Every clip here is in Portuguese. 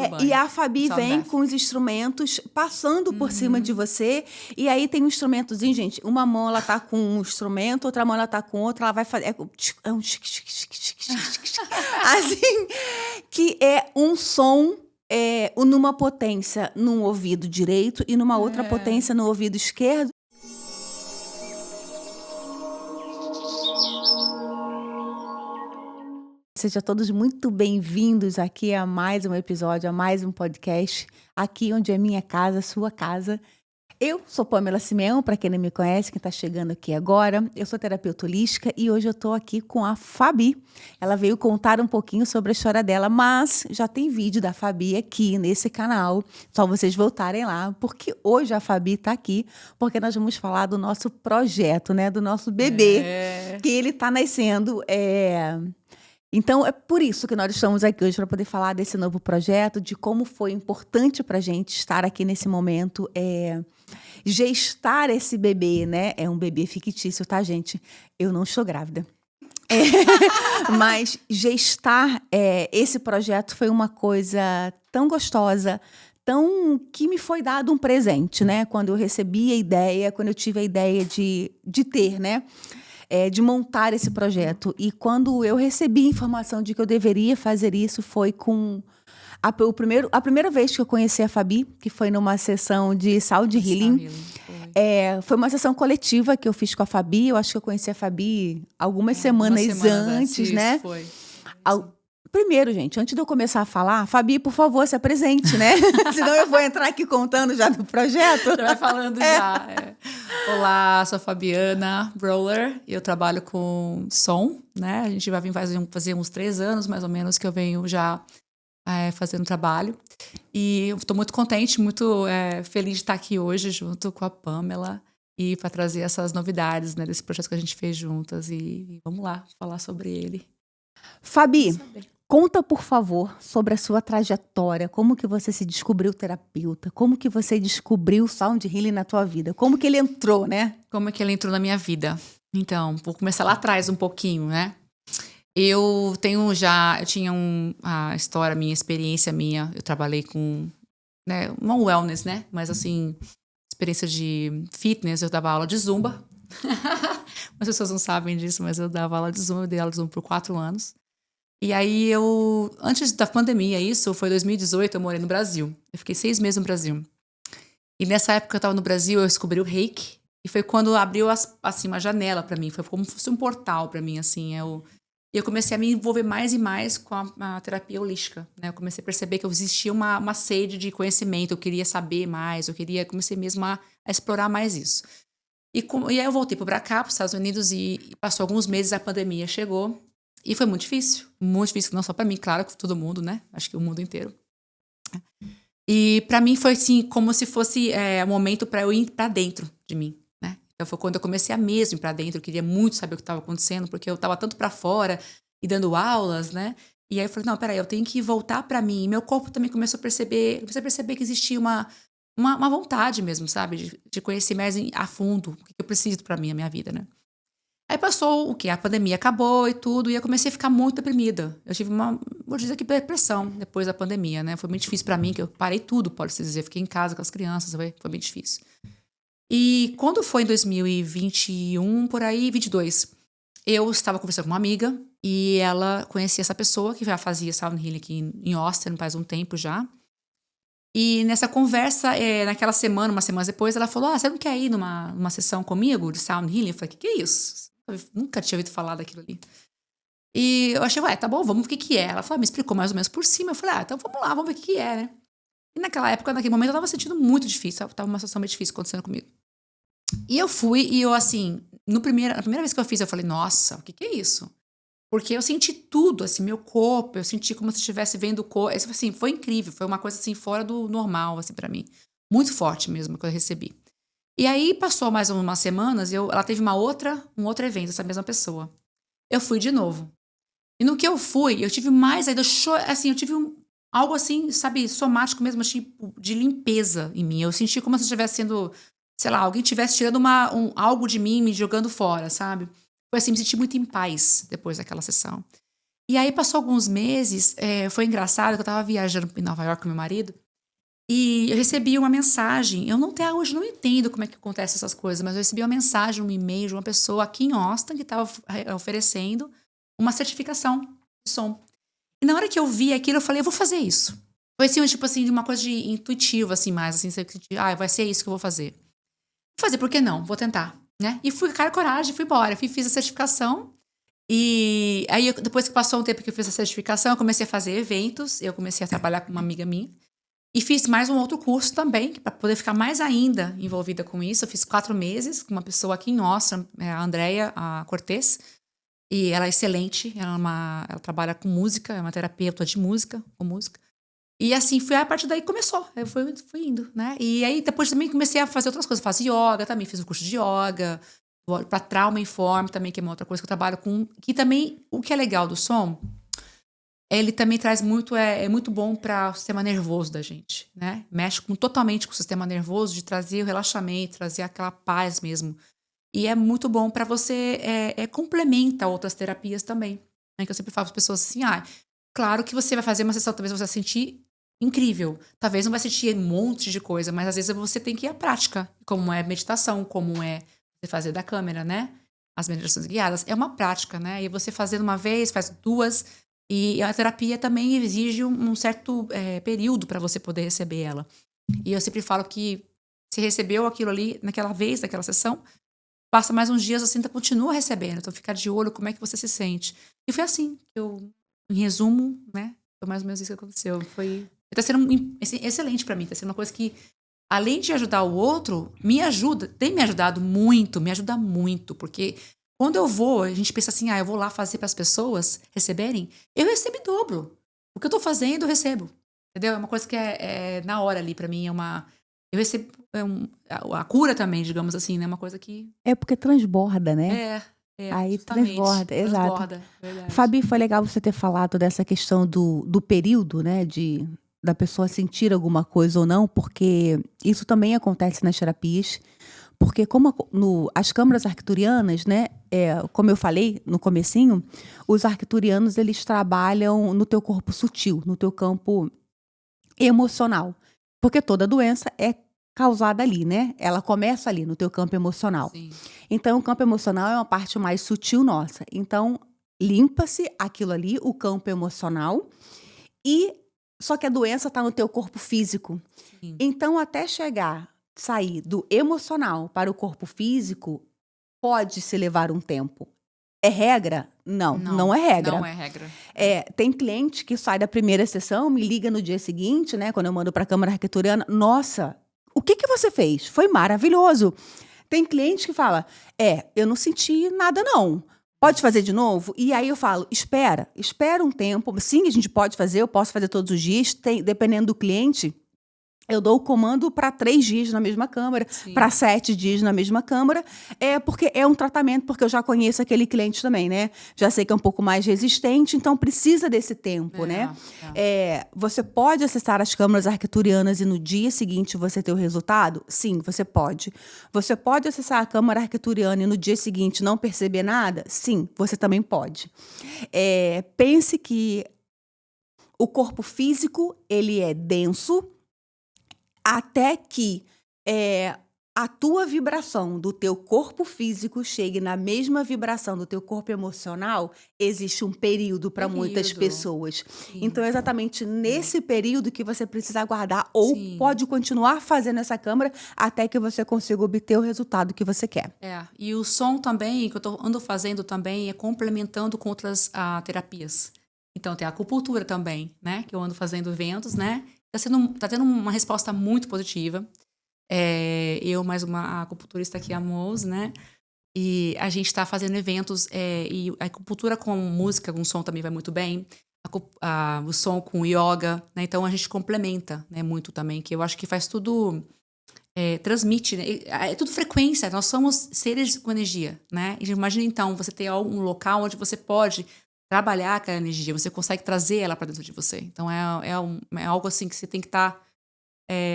do banho. E a Fabi Sound vem bath. com os instrumentos passando por cima de você. E aí tem um instrumentozinho, gente. Uma mão ela tá com um instrumento, outra mão ela tá com outro. Ela vai fazer. É um assim, que é um som numa potência num ouvido direito e numa outra potência no ouvido esquerdo. Sejam todos muito bem-vindos aqui a mais um episódio, a mais um podcast, aqui onde é minha casa, sua casa. Eu sou Pamela Simeão, para quem não me conhece, quem está chegando aqui agora. Eu sou terapeuta holística e hoje eu estou aqui com a Fabi. Ela veio contar um pouquinho sobre a história dela, mas já tem vídeo da Fabi aqui nesse canal. Só vocês voltarem lá, porque hoje a Fabi está aqui, porque nós vamos falar do nosso projeto, né? Do nosso bebê, que ele está nascendo. Então, é por isso que nós estamos aqui hoje, para poder falar desse novo projeto, de como foi importante para a gente estar aqui nesse momento, gestar esse bebê, né? É um bebê fictício, tá, gente? Eu não estou grávida. Mas gestar esse projeto foi uma coisa tão gostosa, que me foi dado um presente, né? Quando eu recebi a ideia, quando eu tive a ideia de ter, né? De montar esse projeto. E quando eu recebi a informação de que eu deveria fazer isso, foi com a primeira vez que eu conheci a Fabi, que foi numa sessão de Sound Healing. Foi uma sessão coletiva que eu fiz com a Fabi. Eu acho que eu conheci a Fabi algumas semanas antes, né? Foi. Primeiro, gente, antes de eu começar a falar, Fabi, por favor, se apresente, né? Senão eu vou entrar aqui contando já do projeto. Já vai falando já. Olá, sou a Fabiana Broller e eu trabalho com som, né? A gente vai vir fazer uns 3 anos, mais ou menos, que eu venho já fazendo trabalho. E eu estou muito contente, muito feliz de estar aqui hoje junto com a Pamela e para trazer essas novidades, né, desse projeto que a gente fez juntas. E vamos lá, falar sobre ele. Fabi, conta, por favor, sobre a sua trajetória. Como que você se descobriu terapeuta? Como que você descobriu o Sound Healing na tua vida? Como que ele entrou, né? Como é que ele entrou na minha vida? Então, vou começar lá atrás um pouquinho, né? Eu tinha a história, minha experiência minha. Eu trabalhei com, né, não wellness, né? Mas assim, experiência de fitness. Eu dava aula de Zumba. As pessoas não sabem disso, mas eu dava aula de Zumba. Eu dei aula de Zumba por 4 anos. E aí antes da pandemia, isso foi 2018, eu morei no Brasil. Eu fiquei 6 meses no Brasil. E nessa época que eu estava no Brasil, eu descobri o Reiki. E foi quando abriu assim, uma janela para mim. Foi como se fosse um portal para mim, assim. Eu comecei a me envolver mais e mais com a terapia holística, né? Eu comecei a perceber que existia uma sede de conhecimento. Eu queria saber mais. Comecei mesmo a explorar mais isso. E aí eu voltei para cá, para os Estados Unidos. E passou alguns meses, a pandemia chegou. E foi muito difícil, não só para mim, claro, que todo mundo, né? Acho que o mundo inteiro. E para mim foi assim, como se fosse um momento para eu ir para dentro de mim, né? Então foi quando eu comecei a mesmo ir para dentro. Eu queria muito saber o que estava acontecendo, porque eu estava tanto para fora e dando aulas, né? E aí eu falei, não, peraí, eu tenho que voltar para mim. E meu corpo também começou a perceber que existia uma vontade mesmo, sabe? De conhecer mais a fundo o que eu preciso para mim, a minha vida, né? Aí passou o quê? A pandemia acabou e tudo, e eu comecei a ficar muito deprimida. Eu tive vou dizer que depressão depois da pandemia, né? Foi muito difícil pra mim, que eu parei tudo, pode-se dizer. Fiquei em casa com as crianças, foi bem difícil. E quando foi em 2021, por aí, 22, eu estava conversando com uma amiga e ela conhecia essa pessoa que já fazia Sound Healing aqui em Austin faz um tempo já. E nessa conversa, naquela semana, umas semanas depois, ela falou, você não quer ir numa sessão comigo de Sound Healing? Eu falei, que é isso? Eu nunca tinha ouvido falar daquilo ali. E eu achei, tá bom, vamos ver o que é. Ela falou, me explicou mais ou menos por cima. Eu falei, então vamos lá, vamos ver o que é, né? E naquele momento, eu tava sentindo muito difícil. Tava uma situação meio difícil acontecendo comigo. E eu fui, e eu assim, a primeira vez que eu fiz, eu falei, nossa, o que é isso? Porque eu senti tudo, assim, meu corpo, eu senti como se eu estivesse vendo o corpo. Assim, foi incrível, foi uma coisa assim, fora do normal, assim, pra mim. Muito forte mesmo que eu recebi. E aí, passou mais umas semanas, ela teve um outro evento, essa mesma pessoa. Eu fui de novo. E no que eu fui, eu tive mais ainda, eu tive algo assim, sabe, somático mesmo, tipo, de limpeza em mim. Eu senti como se eu estivesse sendo, sei lá, alguém estivesse tirando algo de mim, me jogando fora, sabe? Foi assim, me senti muito em paz depois daquela sessão. E aí passou alguns meses, foi engraçado que eu estava viajando em Nova York com meu marido, e eu recebi uma mensagem. Eu não até hoje não entendo como é que acontece essas coisas, mas eu recebi uma mensagem, um e-mail de uma pessoa aqui em Austin que estava oferecendo uma certificação de som. E na hora que eu vi aquilo, eu falei, eu vou fazer isso. Foi assim, tipo assim, de uma coisa de intuitiva, assim, mais assim, vai ser isso que eu vou fazer. Vou fazer, por que não? Vou tentar, né? E fui, cara, coragem, fui embora. Fiz a certificação. E aí, depois que passou um tempo que eu fiz a certificação, eu comecei a fazer eventos. Eu comecei a trabalhar com uma amiga minha. E fiz mais um outro curso também, para poder ficar mais ainda envolvida com isso. Eu fiz 4 meses com uma pessoa aqui em Austin, a Andrea Cortez. E ela é excelente, ela trabalha com música, é uma terapeuta de música, com música. E assim, a partir daí começou, eu fui indo, né? E aí depois também comecei a fazer outras coisas, faço yoga também, fiz um curso de yoga, para Trauma Informe também, que é uma outra coisa que eu trabalho com, que também, o que é legal do som, ele também traz muito, é muito bom para o sistema nervoso da gente, né? Mexe totalmente com o sistema nervoso, de trazer o relaxamento, trazer aquela paz mesmo. E é muito bom para você, complementa outras terapias também, né? Que eu sempre falo para as pessoas assim, claro que você vai fazer uma sessão, talvez você vai sentir incrível, talvez não vai sentir um monte de coisa, mas às vezes você tem que ir à prática, como é meditação, como é você fazer da câmera, né? As meditações guiadas, é uma prática, né? E você fazendo uma vez, faz 2, e a terapia também exige um certo período para você poder receber ela. E eu sempre falo que se recebeu aquilo ali naquela vez, naquela sessão, passa mais uns dias, você ainda continua recebendo. Então, ficar de olho como é que você se sente. E foi assim, em resumo, né? Foi mais ou menos isso que aconteceu. Tá sendo excelente pra mim. Tá sendo uma coisa que, além de ajudar o outro, me ajuda. Tem me ajudado muito, me ajuda muito. Porque quando eu vou, a gente pensa assim, eu vou lá fazer para as pessoas receberem. Eu recebo em dobro. O que eu tô fazendo, eu recebo. Entendeu? É uma coisa que é na hora ali pra mim. Eu recebo a cura também, digamos assim, né? Uma coisa que... É porque transborda, né? Aí justamente. transborda, exato. Transborda, verdade. Fabi, foi legal você ter falado dessa questão do período, né? Da pessoa sentir alguma coisa ou não, porque isso também acontece nas terapias. Porque como as câmaras arcturianas, né? Como eu falei no comecinho, os arcturianos, eles trabalham no teu corpo sutil, no teu campo emocional. Porque toda doença é causada ali, né? Ela começa ali, no teu campo emocional. Sim. Então, o campo emocional é uma parte mais sutil nossa. Então, limpa-se aquilo ali, o campo emocional, só que a doença está no teu corpo físico. Sim. Então, até sair do emocional para o corpo físico, pode se levar um tempo. É regra? Não é regra. Não é regra. Tem cliente que sai da primeira sessão, me liga no dia seguinte, né, quando eu mando para a câmara arcturiana, nossa, o que você fez? Foi maravilhoso. Tem cliente que fala, eu não senti nada não. Pode fazer de novo? E aí eu falo, espera um tempo. Sim, a gente pode fazer, eu posso fazer todos os dias, dependendo do cliente. Eu dou o comando para 3 dias na mesma câmara, para 7 dias na mesma câmara, porque é um tratamento, porque eu já conheço aquele cliente também, né? Já sei que é um pouco mais resistente, então precisa desse tempo, né? Você pode acessar as câmaras arcturianas e no dia seguinte você ter o resultado? Sim, você pode. Você pode acessar a câmara arcturiana e no dia seguinte não perceber nada? Sim, você também pode. Pense que o corpo físico, ele é denso, até que a tua vibração do teu corpo físico chegue na mesma vibração do teu corpo emocional, existe um período para muitas pessoas. Sim. Então, é exatamente nesse período que você precisa aguardar, ou pode continuar fazendo essa câmara até que você consiga obter o resultado que você quer. E o som também, que eu ando fazendo também, é complementando com outras terapias. Então, tem a acupuntura também, né? Que eu ando fazendo eventos, né? Tá tendo uma resposta muito positiva. Eu, mais uma acupunturista aqui, a Moz, né? E a gente tá fazendo eventos, e a acupuntura com música, com som também vai muito bem. O som com yoga, né? Então a gente complementa, né, muito também, que eu acho que faz tudo, transmite, né? É tudo frequência, nós somos seres com energia, né? E imagina então, você ter um local onde você pode trabalhar aquela energia, você consegue trazer ela para dentro de você. Então é algo assim que você tem que estar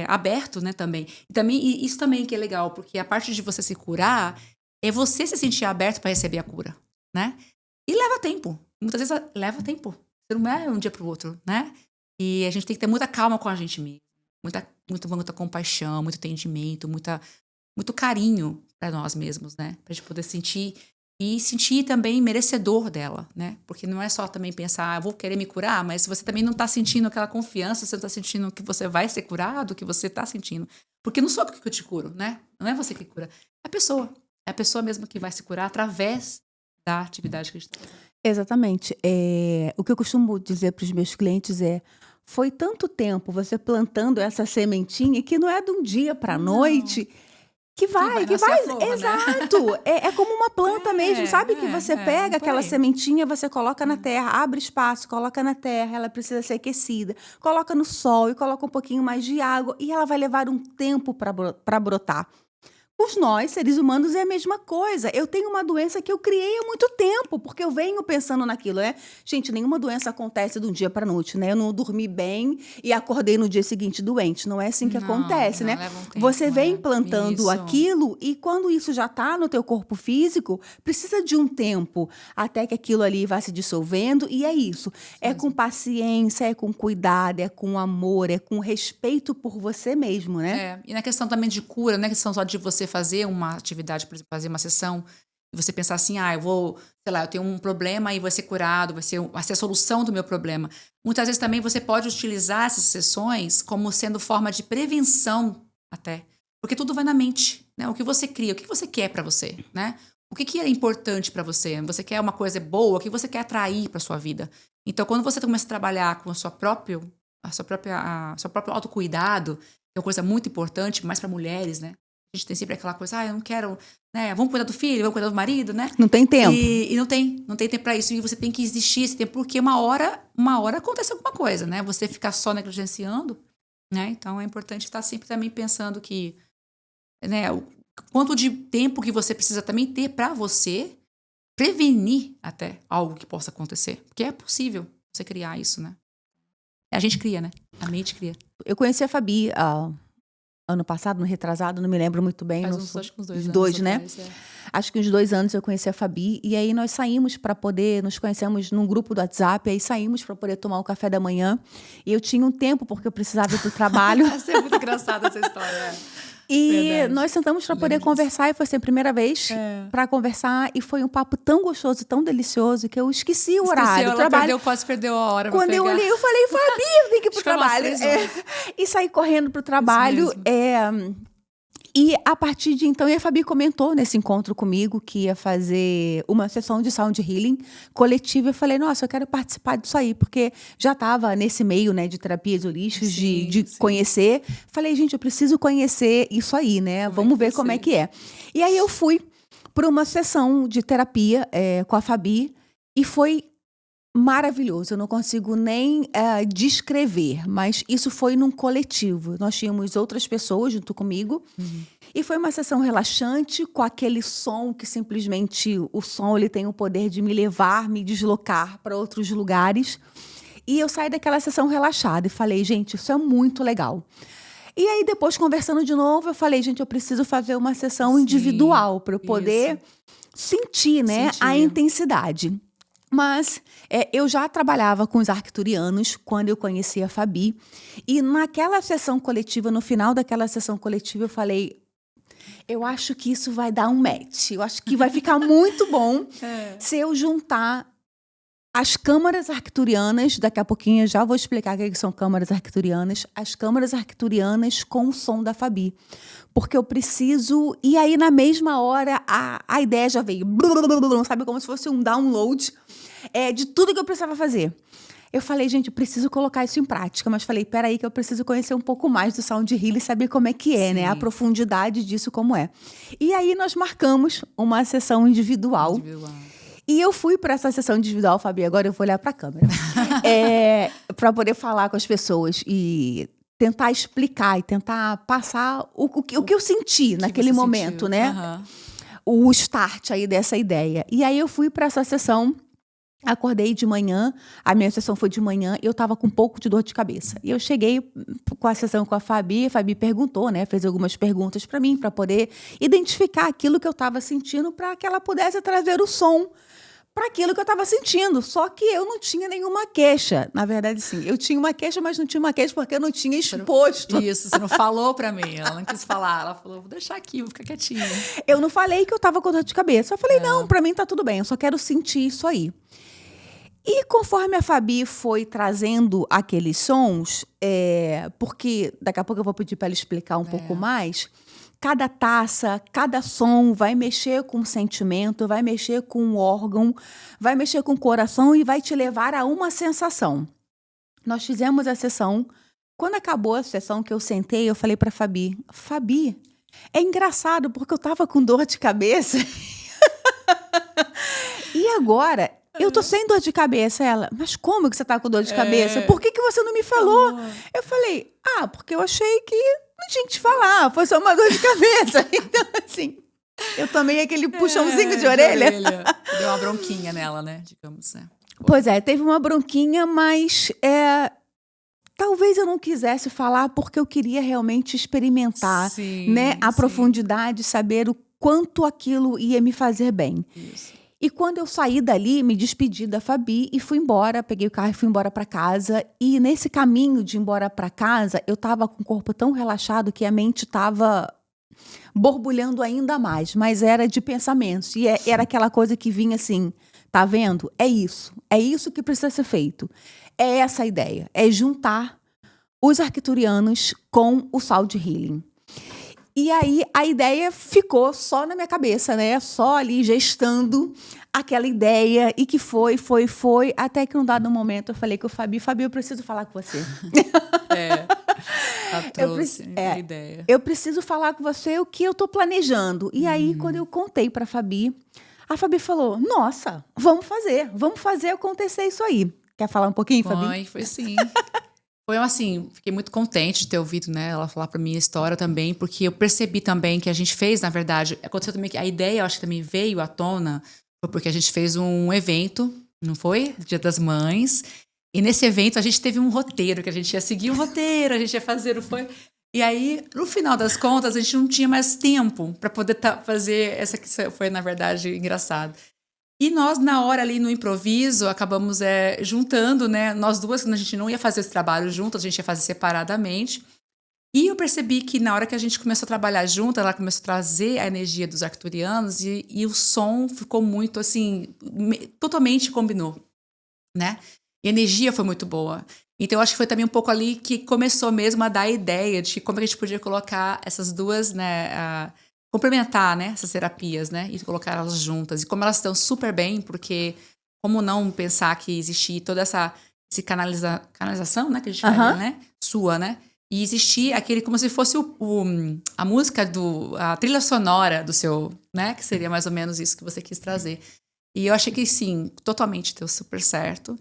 aberto, né, também. E isso também que é legal, porque a parte de você se curar é você se sentir aberto para receber a cura, né? E leva tempo. muitas vezes leva tempo. Você não é um dia para o outro, né? E a gente tem que ter muita calma com a gente mesmo. Muita compaixão, muito entendimento, muito carinho para nós mesmos, né? Pra gente poder sentir e sentir também merecedor dela, né? Porque não é só também pensar, eu vou querer me curar, mas se você também não tá sentindo aquela confiança, você não tá sentindo que você vai ser curado, que você tá sentindo. Porque não sou eu que te curo, né? Não é você que cura. É a pessoa. É a pessoa mesmo que vai se curar através da atividade que a gente tá fazendo. Exatamente. O que eu costumo dizer para os meus clientes foi tanto tempo você plantando essa sementinha que não é de um dia para a noite que vai, nascer a flor, né? exato. É como uma planta mesmo, sabe? Que você pega por aquela aí. sementinha, você coloca na terra, abre espaço, coloca na terra, ela precisa ser aquecida, coloca no sol e coloca um pouquinho mais de água e ela vai levar um tempo para brotar. Os nós, seres humanos, é a mesma coisa. Eu tenho uma doença que eu criei há muito tempo, porque eu venho pensando naquilo, né? Gente, nenhuma doença acontece de um dia para a noite, né? Eu não dormi bem e acordei no dia seguinte doente. Não é assim que acontece, né? Leva um tempo, Você vem plantando Isso. aquilo e quando isso já está no teu corpo físico, precisa de um tempo até que aquilo ali vá se dissolvendo e é isso. É com paciência, é com cuidado, é com amor, é com respeito por você mesmo, né? E na questão também de cura, não é questão só de você fazer uma atividade, por exemplo, fazer uma sessão, e você pensar assim, eu vou, sei lá, eu tenho um problema e vai ser curado, vai ser a solução do meu problema. Muitas vezes também você pode utilizar essas sessões como sendo forma de prevenção até, porque tudo vai na mente, né? O que você cria, o que você quer pra você, né? O que é importante pra você? Você quer uma coisa boa, o que você quer atrair pra sua vida? Então, quando você começa a trabalhar com o seu próprio autocuidado, que é uma coisa muito importante, mais pra mulheres, né? A gente tem sempre aquela coisa, eu não quero, né? Vamos cuidar do filho, vamos cuidar do marido, né? Não tem tempo. E não tem tempo pra isso. E você tem que existir esse tempo, porque uma hora acontece alguma coisa, né? Você ficar só negligenciando, né? Então é importante estar sempre também pensando que, né? O quanto de tempo que você precisa também ter pra você prevenir até algo que possa acontecer. Porque é possível você criar isso, né? A gente cria, né? A mente cria. Eu conheci a Fabi ano passado, no retrasado, não me lembro muito bem. Acho que uns 2 anos. Dois, né? Atrás, Acho que uns 2 anos eu conheci a Fabi. E aí nós saímos para poder, nos conhecemos num grupo do WhatsApp, aí saímos para poder tomar o café da manhã. E eu tinha um tempo, porque eu precisava ir pro trabalho. Essa é muito engraçada essa história. E Verdade. nós sentamos para poder conversar, e foi assim, a primeira vez para conversar, e foi um papo tão gostoso, tão delicioso, que eu esqueci o horário do trabalho. Quase perdeu a hora. Quando eu olhei, eu falei, Fabi, eu tenho que ir pro trabalho. E saí correndo pro trabalho. E a partir de então, a Fabi comentou nesse encontro comigo que ia fazer uma sessão de sound healing coletiva. Eu falei, nossa, eu quero participar disso aí, porque já estava nesse meio, né, de terapias holísticas, de conhecer. Falei, gente, eu preciso conhecer isso aí, né? Vamos ver como é que é. E aí eu fui para uma sessão de terapia com a Fabi e foi maravilhoso. Eu não consigo nem descrever, mas isso foi num coletivo. Nós tínhamos outras pessoas junto comigo e foi uma sessão relaxante com aquele som que simplesmente o som ele tem o poder de me levar, me deslocar para outros lugares. E eu saí daquela sessão relaxada e falei, gente, isso é muito legal. E aí depois, conversando de novo, eu falei, gente, eu preciso fazer uma sessão individual para eu poder sentir, né, a intensidade. Mas eu já trabalhava com os arcturianos quando eu conheci a Fabi. E naquela sessão coletiva, no final daquela sessão coletiva, eu falei, eu acho que isso vai dar um match. Eu acho que vai ficar muito bom se eu juntar as câmaras arcturianas. Daqui a pouquinho eu já vou explicar o que são câmaras arcturianas. As câmaras arcturianas com o som da Fabi. Porque eu preciso... E aí, na mesma hora, a ideia já veio. Sabe? Como se fosse um download de tudo que eu precisava fazer. Eu falei, gente, eu preciso colocar isso em prática. Mas falei, peraí que eu preciso conhecer um pouco mais do Sound Healing e saber como é que é, né? A profundidade disso, como é. E aí, nós marcamos uma sessão individual. E eu fui para essa sessão individual, Fabi, agora eu vou olhar para a câmera. Para poder falar com as pessoas e tentar explicar e tentar passar o que eu senti naquele momento, né? O start aí dessa ideia. E aí eu fui para essa sessão, acordei de manhã, a minha sessão foi de manhã, e eu estava com um pouco de dor de cabeça. E eu cheguei com a sessão com a Fabi perguntou, né? Fez algumas perguntas para mim, para poder identificar aquilo que eu estava sentindo, para que ela pudesse trazer o som para aquilo que eu estava sentindo. Só que eu não tinha nenhuma queixa. Na verdade, sim, eu tinha uma queixa, mas não tinha uma queixa porque eu não tinha exposto. Isso, você não falou para mim. Ela não quis falar. Ela falou, vou deixar aqui, vou ficar quietinha. Eu não falei que eu estava com dor de cabeça. Eu falei, não, para mim tá tudo bem, eu só quero sentir isso aí. E conforme a Fabi foi trazendo aqueles sons, porque daqui a pouco eu vou pedir para ela explicar um pouco mais, cada taça, cada som vai mexer com o sentimento, vai mexer com o órgão, vai mexer com o coração e vai te levar a uma sensação. Nós fizemos a sessão. Quando acabou a sessão que eu sentei, eu falei para Fabi, é engraçado porque eu estava com dor de cabeça e agora eu tô sem dor de cabeça. Ela, mas como que você tá com dor de cabeça? Por que você não me falou? Eu falei, porque eu achei que não tinha que te falar, foi só uma dor de cabeça. Então, assim, eu tomei aquele puxãozinho de orelha. Deu uma bronquinha nela, né? Digamos, né? Pois é, teve uma bronquinha, mas talvez eu não quisesse falar porque eu queria realmente experimentar, né? A profundidade, saber o quanto aquilo ia me fazer bem. Isso. E quando eu saí dali, me despedi da Fabi e fui embora, peguei o carro e fui embora para casa. E nesse caminho de ir embora para casa, eu estava com o corpo tão relaxado que a mente estava borbulhando ainda mais, mas era de pensamentos. E era aquela coisa que vinha assim, tá vendo? É isso que precisa ser feito. É essa a ideia, é juntar os arcturianos com o Sound Healing. E aí a ideia ficou só na minha cabeça, né? Só ali gestando aquela ideia e que foi, até que num dado momento eu falei com o Fabi, eu preciso falar com você. Ela trouxe a ideia. Eu preciso falar com você o que eu tô planejando. E aí, quando eu contei pra Fabi, a Fabi falou, nossa, vamos fazer acontecer isso aí. Quer falar um pouquinho, Fabi? Foi sim. Foi assim, fiquei muito contente de ter ouvido, né, ela falar pra mim a história também, porque eu percebi também que a gente fez, na verdade, aconteceu também que a ideia, eu acho que também veio à tona, foi porque a gente fez um evento, não foi? Dia das Mães, e nesse evento a gente teve um roteiro, que a gente ia seguir um roteiro, a gente ia fazer e aí, no final das contas, a gente não tinha mais tempo para poder fazer essa que foi, na verdade, engraçado. E nós, na hora ali no improviso, acabamos juntando, né? Nós duas, a gente não ia fazer esse trabalho juntas, a gente ia fazer separadamente. E eu percebi que na hora que a gente começou a trabalhar junto, ela começou a trazer a energia dos arcturianos e o som ficou muito assim, totalmente combinou, né? E a energia foi muito boa. Então, eu acho que foi também um pouco ali que começou mesmo a dar a ideia de como a gente podia colocar essas duas, né? Complementar, né, essas terapias, né, e colocar elas juntas. E como elas estão super bem, porque como não pensar que existir toda essa canalização, né, que a gente fala, né, sua, né, e existir aquele como se fosse a música a trilha sonora do seu, né, que seria mais ou menos isso que você quis trazer. E eu achei que sim, totalmente deu super certo.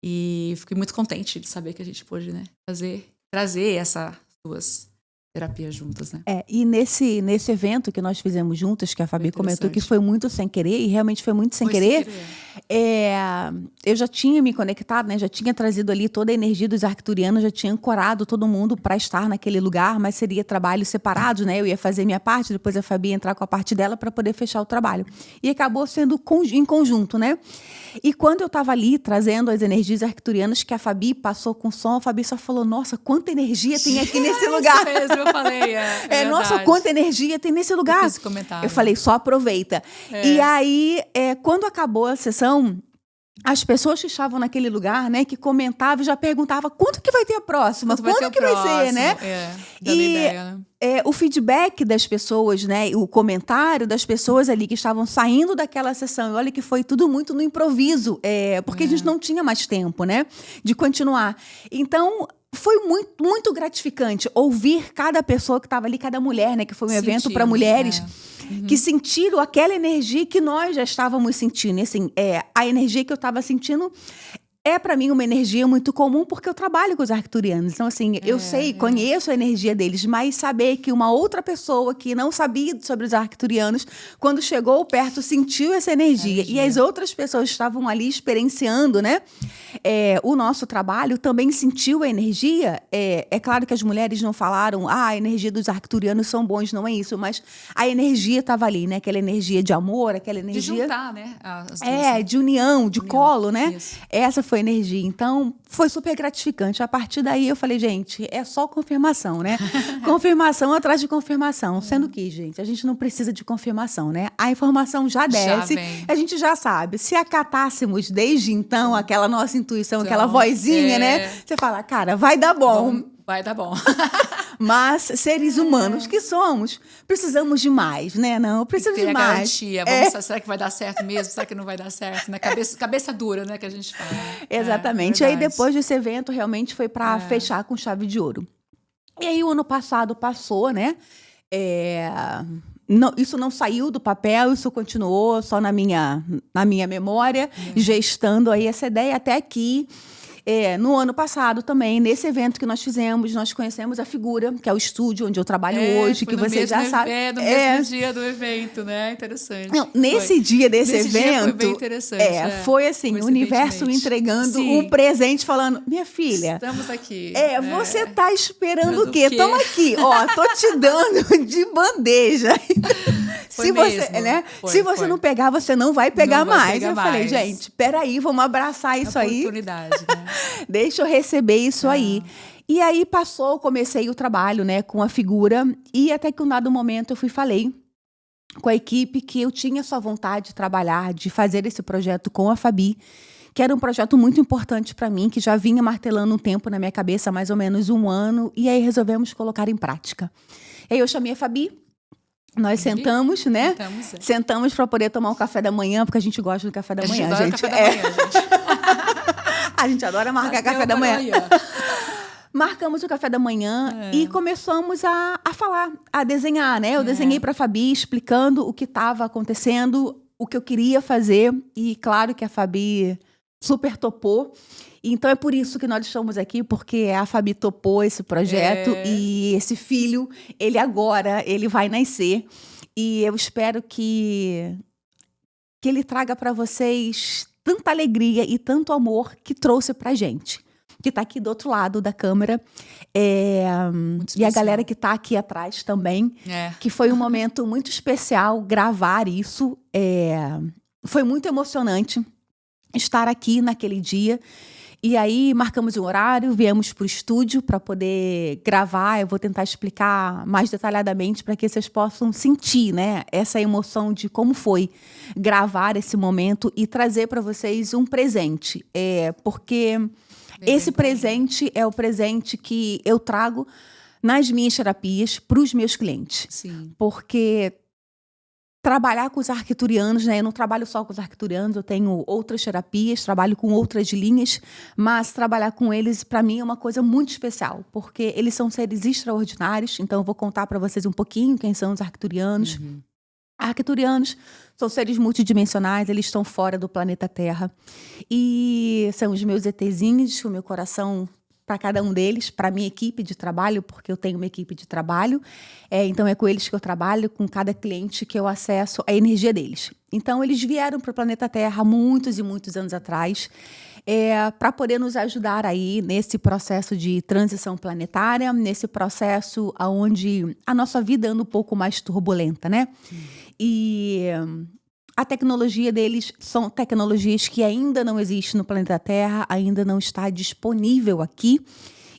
E fiquei muito contente de saber que a gente pôde, né, trazer essas duas terapias juntas, né? E nesse evento que nós fizemos juntas, que a Fabi comentou que foi muito sem querer, e realmente foi muito sem querer, eu já tinha me conectado, né? Já tinha trazido ali toda a energia dos arcturianos, já tinha ancorado todo mundo para estar naquele lugar, mas seria trabalhos separados, né? Eu ia fazer minha parte, depois a Fabi ia entrar com a parte dela para poder fechar o trabalho. E acabou sendo em conjunto, né? E quando eu estava ali trazendo as energias arcturianas que a Fabi passou com som, a Fabi só falou, nossa, quanta energia tem aqui nesse lugar. Isso mesmo, eu falei, nossa, quanta energia tem nesse lugar. Eu falei, só aproveita. E aí, quando acabou a sessão, as pessoas que estavam naquele lugar, né, que comentavam, já perguntavam quando que vai ter a próxima, quando que vai ser, né? Dando ideia, né? O feedback das pessoas, né, o comentário das pessoas ali que estavam saindo daquela sessão, e olha que foi tudo muito no improviso, porque a gente não tinha mais tempo, né, de continuar. Então, foi muito, muito gratificante ouvir cada pessoa que estava ali, cada mulher, né, que foi um evento para mulheres, que sentiram aquela energia que nós já estávamos sentindo. E, assim, a energia que eu estava sentindo É para mim uma energia muito comum porque eu trabalho com os arcturianos. Então, assim, eu sei, conheço a energia deles, mas saber que uma outra pessoa que não sabia sobre os arcturianos, quando chegou perto, sentiu essa energia. E as outras pessoas que estavam ali experienciando, né, o nosso trabalho, também sentiu a energia. É claro que as mulheres não falaram, a energia dos arcturianos são bons, não é isso, mas a energia estava ali, né? Aquela energia de amor, aquela energia... De juntar, né? As duas, de união, de colo, né? Isso. Essa foi a energia. Então, foi super gratificante. A partir daí, eu falei, gente, é só confirmação, né? Confirmação atrás de confirmação. Sendo que, gente, a gente não precisa de confirmação, né? A informação já desce, a gente já sabe. Se acatássemos desde então aquela nossa intuição, aquela vozinha, né? Você fala, cara, vai dar bom. Vai dar bom. Mas, seres humanos que somos, precisamos de mais, né? Não, precisamos de mais. Garantia. Vamos, será que vai dar certo mesmo? Será que não vai dar certo? Né? Cabeça dura, né? Que a gente fala. Exatamente. E aí, depois desse evento, realmente foi para fechar com chave de ouro. E aí, o ano passado passou, né? Isso não saiu do papel, isso continuou só na minha memória, gestando aí essa ideia até aqui. No ano passado também, nesse evento que nós fizemos, nós conhecemos a Figura, que é o estúdio onde eu trabalho hoje, que você já sabe. No mesmo dia do evento, né? Interessante. Não, nesse dia desse evento, dia foi bem interessante. Foi assim, o universo entregando um presente, falando, minha filha, estamos aqui. Você tá esperando o quê? Toma aqui, ó, tô te dando de bandeja. Se você não pegar, você não vai pegar mais. Eu falei, gente, peraí, vamos abraçar isso aí. Oportunidade, né? Deixa eu receber isso aí. E aí comecei o trabalho, né, com a Figura. E até que um dado momento eu falei com a equipe que eu tinha só vontade de trabalhar, de fazer esse projeto com a Fabi, que era um projeto muito importante para mim, que já vinha martelando um tempo na minha cabeça, mais ou menos 1 ano. E aí resolvemos colocar em prática. E aí eu chamei a Fabi. Nós sentamos, né? Sentamos para poder tomar um café da manhã, porque a gente gosta do café da manhã, gente. Café da manhã, gente. A gente adora marcar café da manhã. Marcamos o café da manhã e começamos a falar, a desenhar, né? Eu desenhei para a Fabi, explicando o que estava acontecendo, o que eu queria fazer. E claro que a Fabi super topou. Então, é por isso que nós estamos aqui, porque a Fabi topou esse projeto e esse filho, ele vai nascer. E eu espero que ele traga para vocês tanta alegria e tanto amor que trouxe pra gente, que está aqui do outro lado da câmera. E a galera que está aqui atrás também, que foi um momento muito especial gravar isso. Foi muito emocionante estar aqui naquele dia. E aí marcamos um horário, viemos para o estúdio para poder gravar. Eu vou tentar explicar mais detalhadamente para que vocês possam sentir, né, essa emoção de como foi gravar esse momento e trazer para vocês um presente. Porque esse presente é o presente que eu trago nas minhas terapias para os meus clientes. Sim. Porque trabalhar com os arcturianos, né? Eu não trabalho só com os arcturianos, eu tenho outras terapias, trabalho com outras linhas, mas trabalhar com eles, para mim, é uma coisa muito especial, porque eles são seres extraordinários. Então, eu vou contar para vocês um pouquinho quem são os arcturianos. Arcturianos são seres multidimensionais, eles estão fora do planeta Terra. E são os meus ETzinhos, o meu coração para cada um deles, para a minha equipe de trabalho, porque eu tenho uma equipe de trabalho. Então, é com eles que eu trabalho, com cada cliente que eu acesso a energia deles. Então, eles vieram para o planeta Terra há muitos e muitos anos atrás, para poder nos ajudar aí nesse processo de transição planetária, nesse processo onde a nossa vida anda um pouco mais turbulenta, né? E a tecnologia deles são tecnologias que ainda não existem no planeta Terra, ainda não está disponível aqui.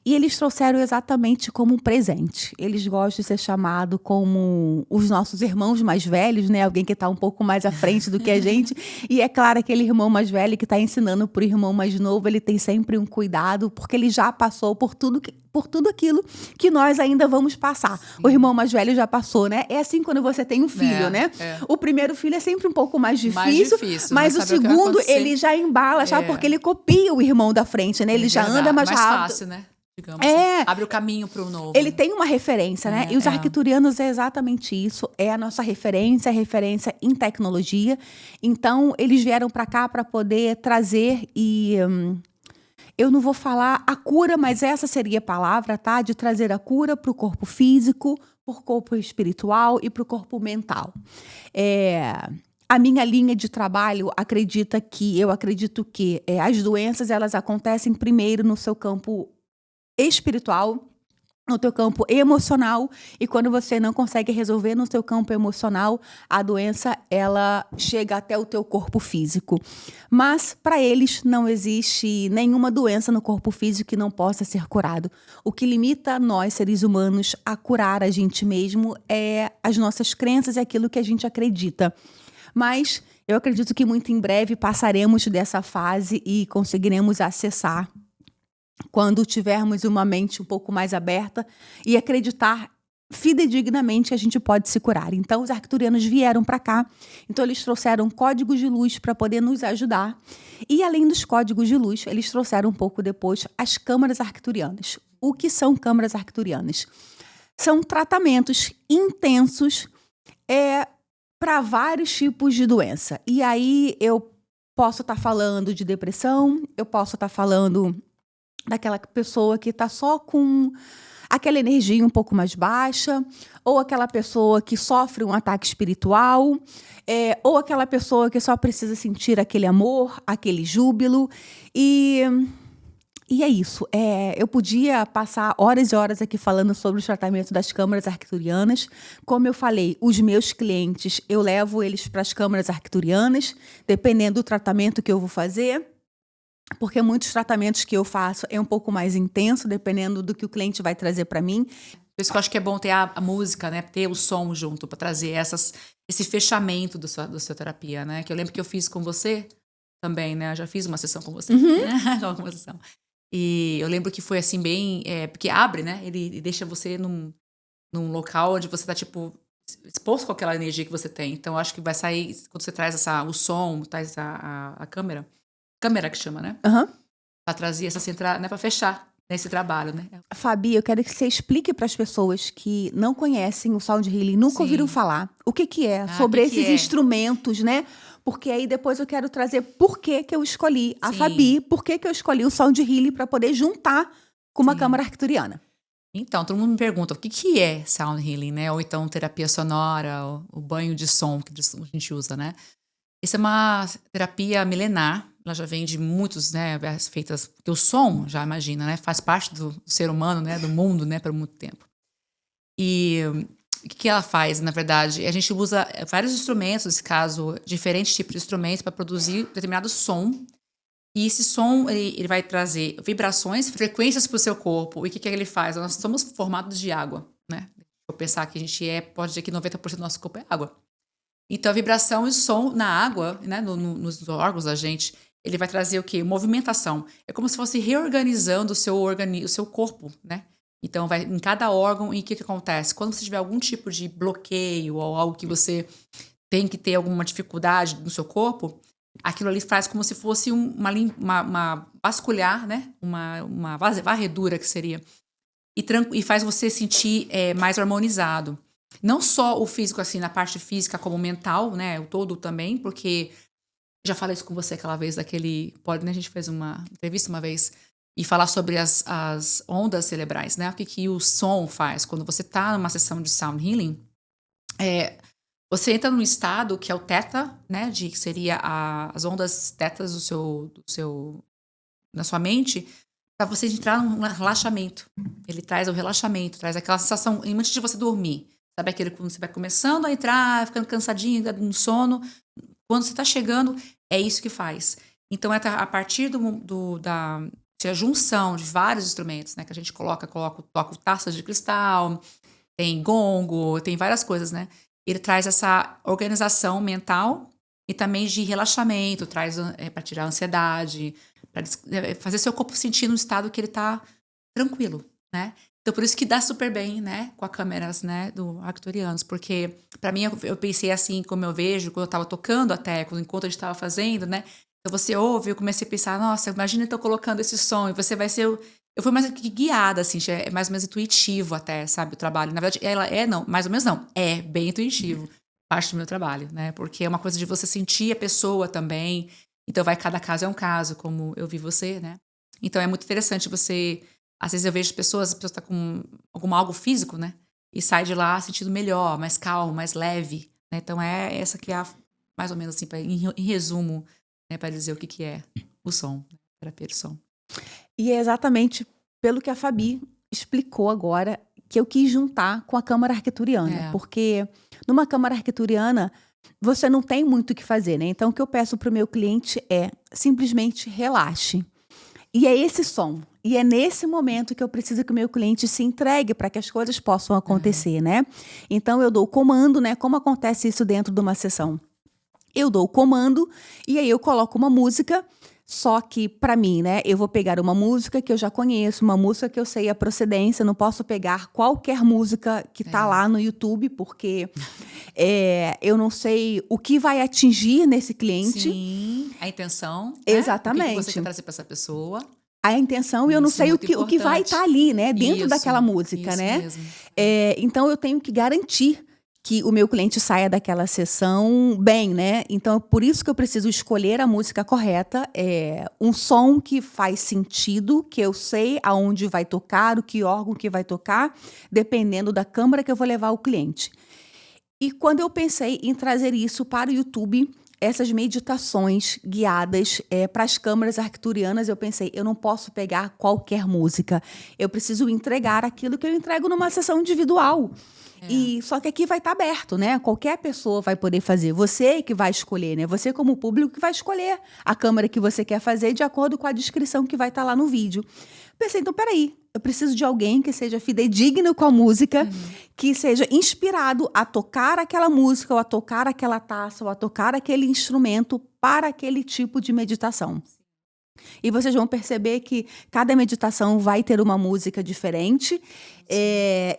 E eles trouxeram exatamente como um presente. Eles gostam de ser chamados como os nossos irmãos mais velhos, né? Alguém que está um pouco mais à frente do que a gente. E é claro, aquele irmão mais velho que está ensinando para o irmão mais novo, ele tem sempre um cuidado, porque ele já passou por tudo aquilo que nós ainda vamos passar. Sim. O irmão mais velho já passou, né? É assim quando você tem um filho, né? O primeiro filho é sempre um pouco mais difícil, mas o segundo, ele já embala, já porque ele copia o irmão da frente, né? Ele já anda mais rápido. Mais fácil, né? Digamos assim, abre o caminho para o novo. Ele tem uma referência, né? E os arcturianos é exatamente isso. É a nossa referência, em tecnologia. Então, eles vieram para cá para poder trazer e eu não vou falar a cura, mas essa seria a palavra, tá? De trazer a cura para o corpo físico, para o corpo espiritual e para o corpo mental. A minha linha de trabalho eu acredito que as doenças, elas acontecem primeiro no seu campo espiritual, no teu campo emocional, e quando você não consegue resolver no seu campo emocional, a doença, ela chega até o teu corpo físico. Mas para eles não existe nenhuma doença no corpo físico que não possa ser curado. O que limita nós, seres humanos, a curar a gente mesmo é as nossas crenças e aquilo que a gente acredita. Mas eu acredito que muito em breve passaremos dessa fase e conseguiremos acessar quando tivermos uma mente um pouco mais aberta e acreditar fidedignamente que a gente pode se curar. Então, os arcturianos vieram para cá, então eles trouxeram códigos de luz para poder nos ajudar. E além dos códigos de luz, eles trouxeram um pouco depois as câmaras arcturianas. O que são câmaras arcturianas? São tratamentos intensos para vários tipos de doença. E aí eu posso estar falando de depressão, eu posso estar falando daquela pessoa que está só com aquela energia um pouco mais baixa, ou aquela pessoa que sofre um ataque espiritual, ou aquela pessoa que só precisa sentir aquele amor, aquele júbilo. E é isso. Eu podia passar horas e horas aqui falando sobre o tratamento das câmaras arcturianas. Como eu falei, os meus clientes, eu levo eles para as câmaras arcturianas, dependendo do tratamento que eu vou fazer. Porque muitos tratamentos que eu faço é um pouco mais intenso, dependendo do que o cliente vai trazer para mim. Por isso que eu acho que é bom ter a música, né? Ter o som junto para trazer esse fechamento da sua terapia, né? Que eu lembro que eu fiz com você também, né? Eu já fiz uma sessão com você. Uma sessão. E eu lembro que foi assim bem... porque abre, né? Ele deixa você num local onde você tá, tipo, exposto com aquela energia que você tem. Então, eu acho que vai sair... Quando você traz o som, traz a câmera... Câmera que chama, né? Pra trazer essa central, né? Pra fechar nesse trabalho, né? Fabi, eu quero que você explique para as pessoas que não conhecem o Sound Healing, nunca ouviram falar, o que é, sobre esses instrumentos, né? Porque aí depois eu quero trazer por que eu escolhi a Fabi, por que eu escolhi o Sound Healing para poder juntar com uma câmara arcturiana. Então, todo mundo me pergunta o que é Sound Healing, né? Ou então terapia sonora, o banho de som que a gente usa, né? Isso é uma terapia milenar. Ela já vem de muitos, né, feitas... Porque o som, já imagina, né? Faz parte do ser humano, né? Do mundo, né? Por muito tempo. E o que ela faz, na verdade? A gente usa vários instrumentos, nesse caso, diferentes tipos de instrumentos para produzir determinado som. E esse som, ele vai trazer vibrações, frequências para o seu corpo. E o que ele faz? Nós somos formados de água, né? Vou pensar que a gente pode dizer que 90% do nosso corpo é água. Então, a vibração e o som na água, né, nos órgãos da gente, ele vai trazer o quê? Movimentação. É como se fosse reorganizando o seu corpo, né? Então, vai em cada órgão. E o que acontece? Quando você tiver algum tipo de bloqueio ou algo que você tem que ter alguma dificuldade no seu corpo, aquilo ali faz como se fosse uma vasculhar, né? Uma varredura que seria. E faz você sentir mais harmonizado. Não só o físico, assim, na parte física, como mental, né? O todo também, porque... Já falei isso com você aquela vez, né? A gente fez uma entrevista uma vez e falar sobre as ondas cerebrais, né? O que o som faz. Quando você tá numa sessão de Sound Healing, você entra num estado que é o Theta, né? Que seria as ondas tetas na sua mente, para você entrar num relaxamento. Ele traz o relaxamento, traz aquela sensação antes de você dormir. Sabe aquele quando você vai começando a entrar, ficando cansadinho, no sono. Quando você está chegando, é isso que faz. Então, a partir da junção de vários instrumentos, né? Que a gente toca taças de cristal, tem gongo, tem várias coisas, né? Ele traz essa organização mental e também de relaxamento, traz para tirar a ansiedade, para fazer seu corpo sentir no estado que ele está tranquilo, né? Então, por isso que dá super bem, né, com as câmeras, né, do Arcturianos, porque para mim eu pensei assim, como eu vejo, quando eu tava tocando até, enquanto a gente tava fazendo, né, então você ouve, eu comecei a pensar, nossa, imagina eu tô colocando esse som, e você vai ser, eu fui mais guiada, assim, é mais ou menos intuitivo até, sabe, o trabalho, na verdade, não, mais ou menos não, é bem intuitivo, parte do meu trabalho, né, porque é uma coisa de você sentir a pessoa também, então cada caso é um caso, como eu vi você, né, Então é muito interessante você... Às vezes eu vejo a pessoa tá com algo físico, né? E sai de lá sentindo melhor, mais calmo, mais leve, né? Então essa que é mais ou menos assim, em resumo, né, para dizer o que é o som, terapia de som. E é exatamente pelo que a Fabi explicou agora que eu quis juntar com a câmara arcturiana. Porque numa câmara arcturiana você não tem muito o que fazer, né? Então o que eu peço para o meu cliente é simplesmente relaxe. E é esse som. E é nesse momento que eu preciso que o meu cliente se entregue para que as coisas possam acontecer, né? Então eu dou o comando, né? Como acontece isso dentro de uma sessão? Eu dou o comando e aí eu coloco uma música, só que para mim, né? Eu vou pegar uma música que eu já conheço, uma música que eu sei a procedência, não posso pegar qualquer música que tá lá no YouTube, porque eu não sei o que vai atingir nesse cliente. Sim, a intenção. Exatamente. O que você quer trazer para essa pessoa. A intenção, e eu não sei o que vai estar ali, né? Dentro daquela música, isso né? Mesmo. Então, eu tenho que garantir que o meu cliente saia daquela sessão bem, né? Então, por isso que eu preciso escolher a música correta, um som que faz sentido, que eu sei aonde vai tocar, o que órgão que vai tocar, dependendo da câmara que eu vou levar o cliente. E quando eu pensei em trazer isso para o YouTube, essas meditações guiadas para as câmaras arcturianas, eu pensei, eu não posso pegar qualquer música. Eu preciso entregar aquilo que eu entrego numa sessão individual. E só que aqui vai estar aberto, né? Qualquer pessoa vai poder fazer. Você que vai escolher, né? Você como público que vai escolher a câmera que você quer fazer de acordo com a descrição que vai estar lá no vídeo. Pensei, então, peraí, eu preciso de alguém que seja fidedigno com a música, que seja inspirado a tocar aquela música, ou a tocar aquela taça, ou a tocar aquele instrumento para aquele tipo de meditação. E vocês vão perceber que cada meditação vai ter uma música diferente.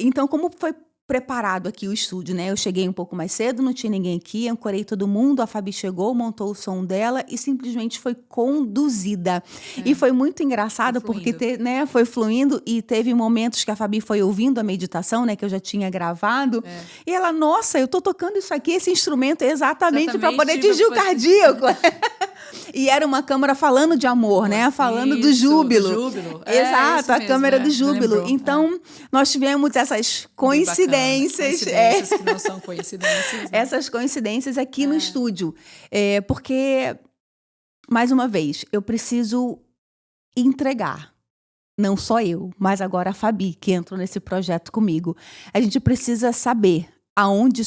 Então, como foi preparado aqui o estúdio, né? Eu cheguei um pouco mais cedo, não tinha ninguém aqui, ancorei todo mundo, a Fabi chegou, montou o som dela e simplesmente foi conduzida. E foi muito engraçado porque foi fluindo e teve momentos que a Fabi foi ouvindo a meditação, né? Que eu já tinha gravado. E ela, nossa, eu tô tocando isso aqui, esse instrumento exatamente para poder atingir o cardíaco. E era uma câmera falando de amor, né? Falando do júbilo. Do júbilo. Exato, a câmera do júbilo. Então, nós tivemos essas coincidências. Coincidências que não são coincidências. Né? Essas coincidências aqui no estúdio. Porque, mais uma vez, eu preciso entregar. Não só eu, mas agora a Fabi, que entrou nesse projeto comigo. A gente precisa saber aonde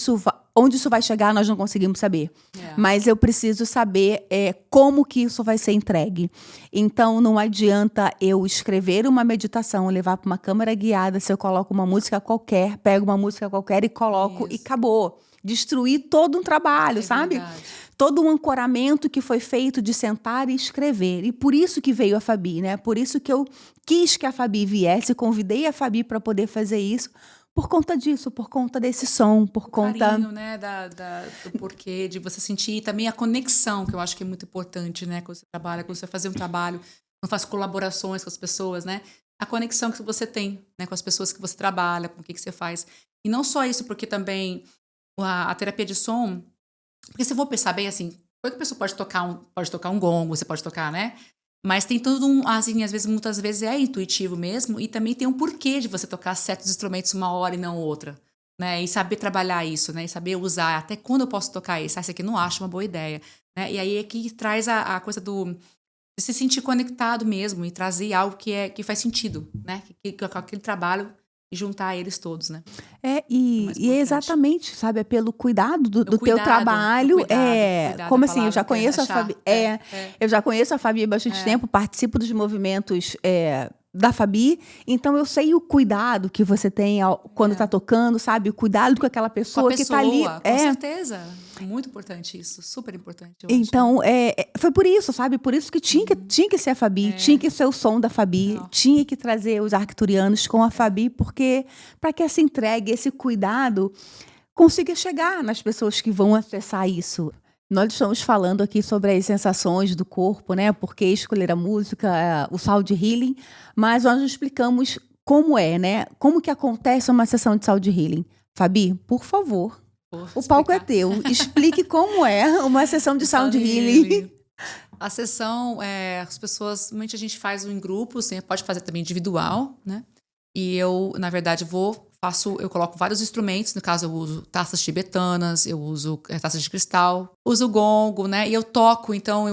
onde isso vai chegar, nós não conseguimos saber. Mas eu preciso saber como que isso vai ser entregue. Então, não adianta eu escrever uma meditação, levar para uma câmera guiada, se eu coloco uma música qualquer, pego uma música qualquer e coloco e acabou. Destruir todo um trabalho, sabe? Verdade. Todo um ancoramento que foi feito de sentar e escrever. E por isso que veio a Fabi, né? Por isso que eu quis que a Fabi viesse, convidei a Fabi para poder fazer isso, por conta disso, por conta desse som, por conta... carinho, né, do porquê, de você sentir também a conexão, que eu acho que é muito importante, né, quando você trabalha, quando você vai fazer um trabalho, quando faz colaborações com as pessoas, né, a conexão que você tem, né, com as pessoas que você trabalha, com o que você faz. E não só isso, porque também a terapia de som, porque se eu vou pensar bem, assim, como é que a pessoa pode tocar um gongo, você pode tocar, né? Mas tem todo assim, muitas vezes é intuitivo mesmo, e também tem um porquê de você tocar certos instrumentos uma hora e não outra, né? E saber trabalhar isso, né? E saber usar, até quando eu posso tocar isso. Essa aqui eu não acho uma boa ideia, né? E aí é que traz a coisa de se sentir conectado mesmo e trazer algo que faz sentido, né? Que aquele trabalho e juntar eles todos, né? E é exatamente, sabe? É pelo cuidado do teu trabalho. Como assim, eu já conheço a Fabi. Eu já conheço a Fabi há bastante tempo, participo dos movimentos da Fabi, então eu sei o cuidado que você tem quando tá tocando, sabe? O cuidado com aquela pessoa que tá ali. Com certeza. Muito importante isso, super importante. Então, foi por isso, sabe? Por isso que tinha que ser a Fabi, tinha que ser o som da Fabi, tinha que trazer os arcturianos com a Fabi, porque para que essa entrega, esse cuidado consiga chegar nas pessoas que vão acessar isso. Nós estamos falando aqui sobre as sensações do corpo, né? Por que escolher a música, o sound healing, mas nós não explicamos como né? Como que acontece uma sessão de sound healing. Fabi, por favor, o palco é teu. Explique como é uma sessão de sound healing. A sessão, as pessoas, normalmente a gente faz em grupos, né? Pode fazer também individual, né? E eu, na verdade, eu coloco vários instrumentos, no caso eu uso taças tibetanas, eu uso taças de cristal, uso gongo, né? E eu toco, então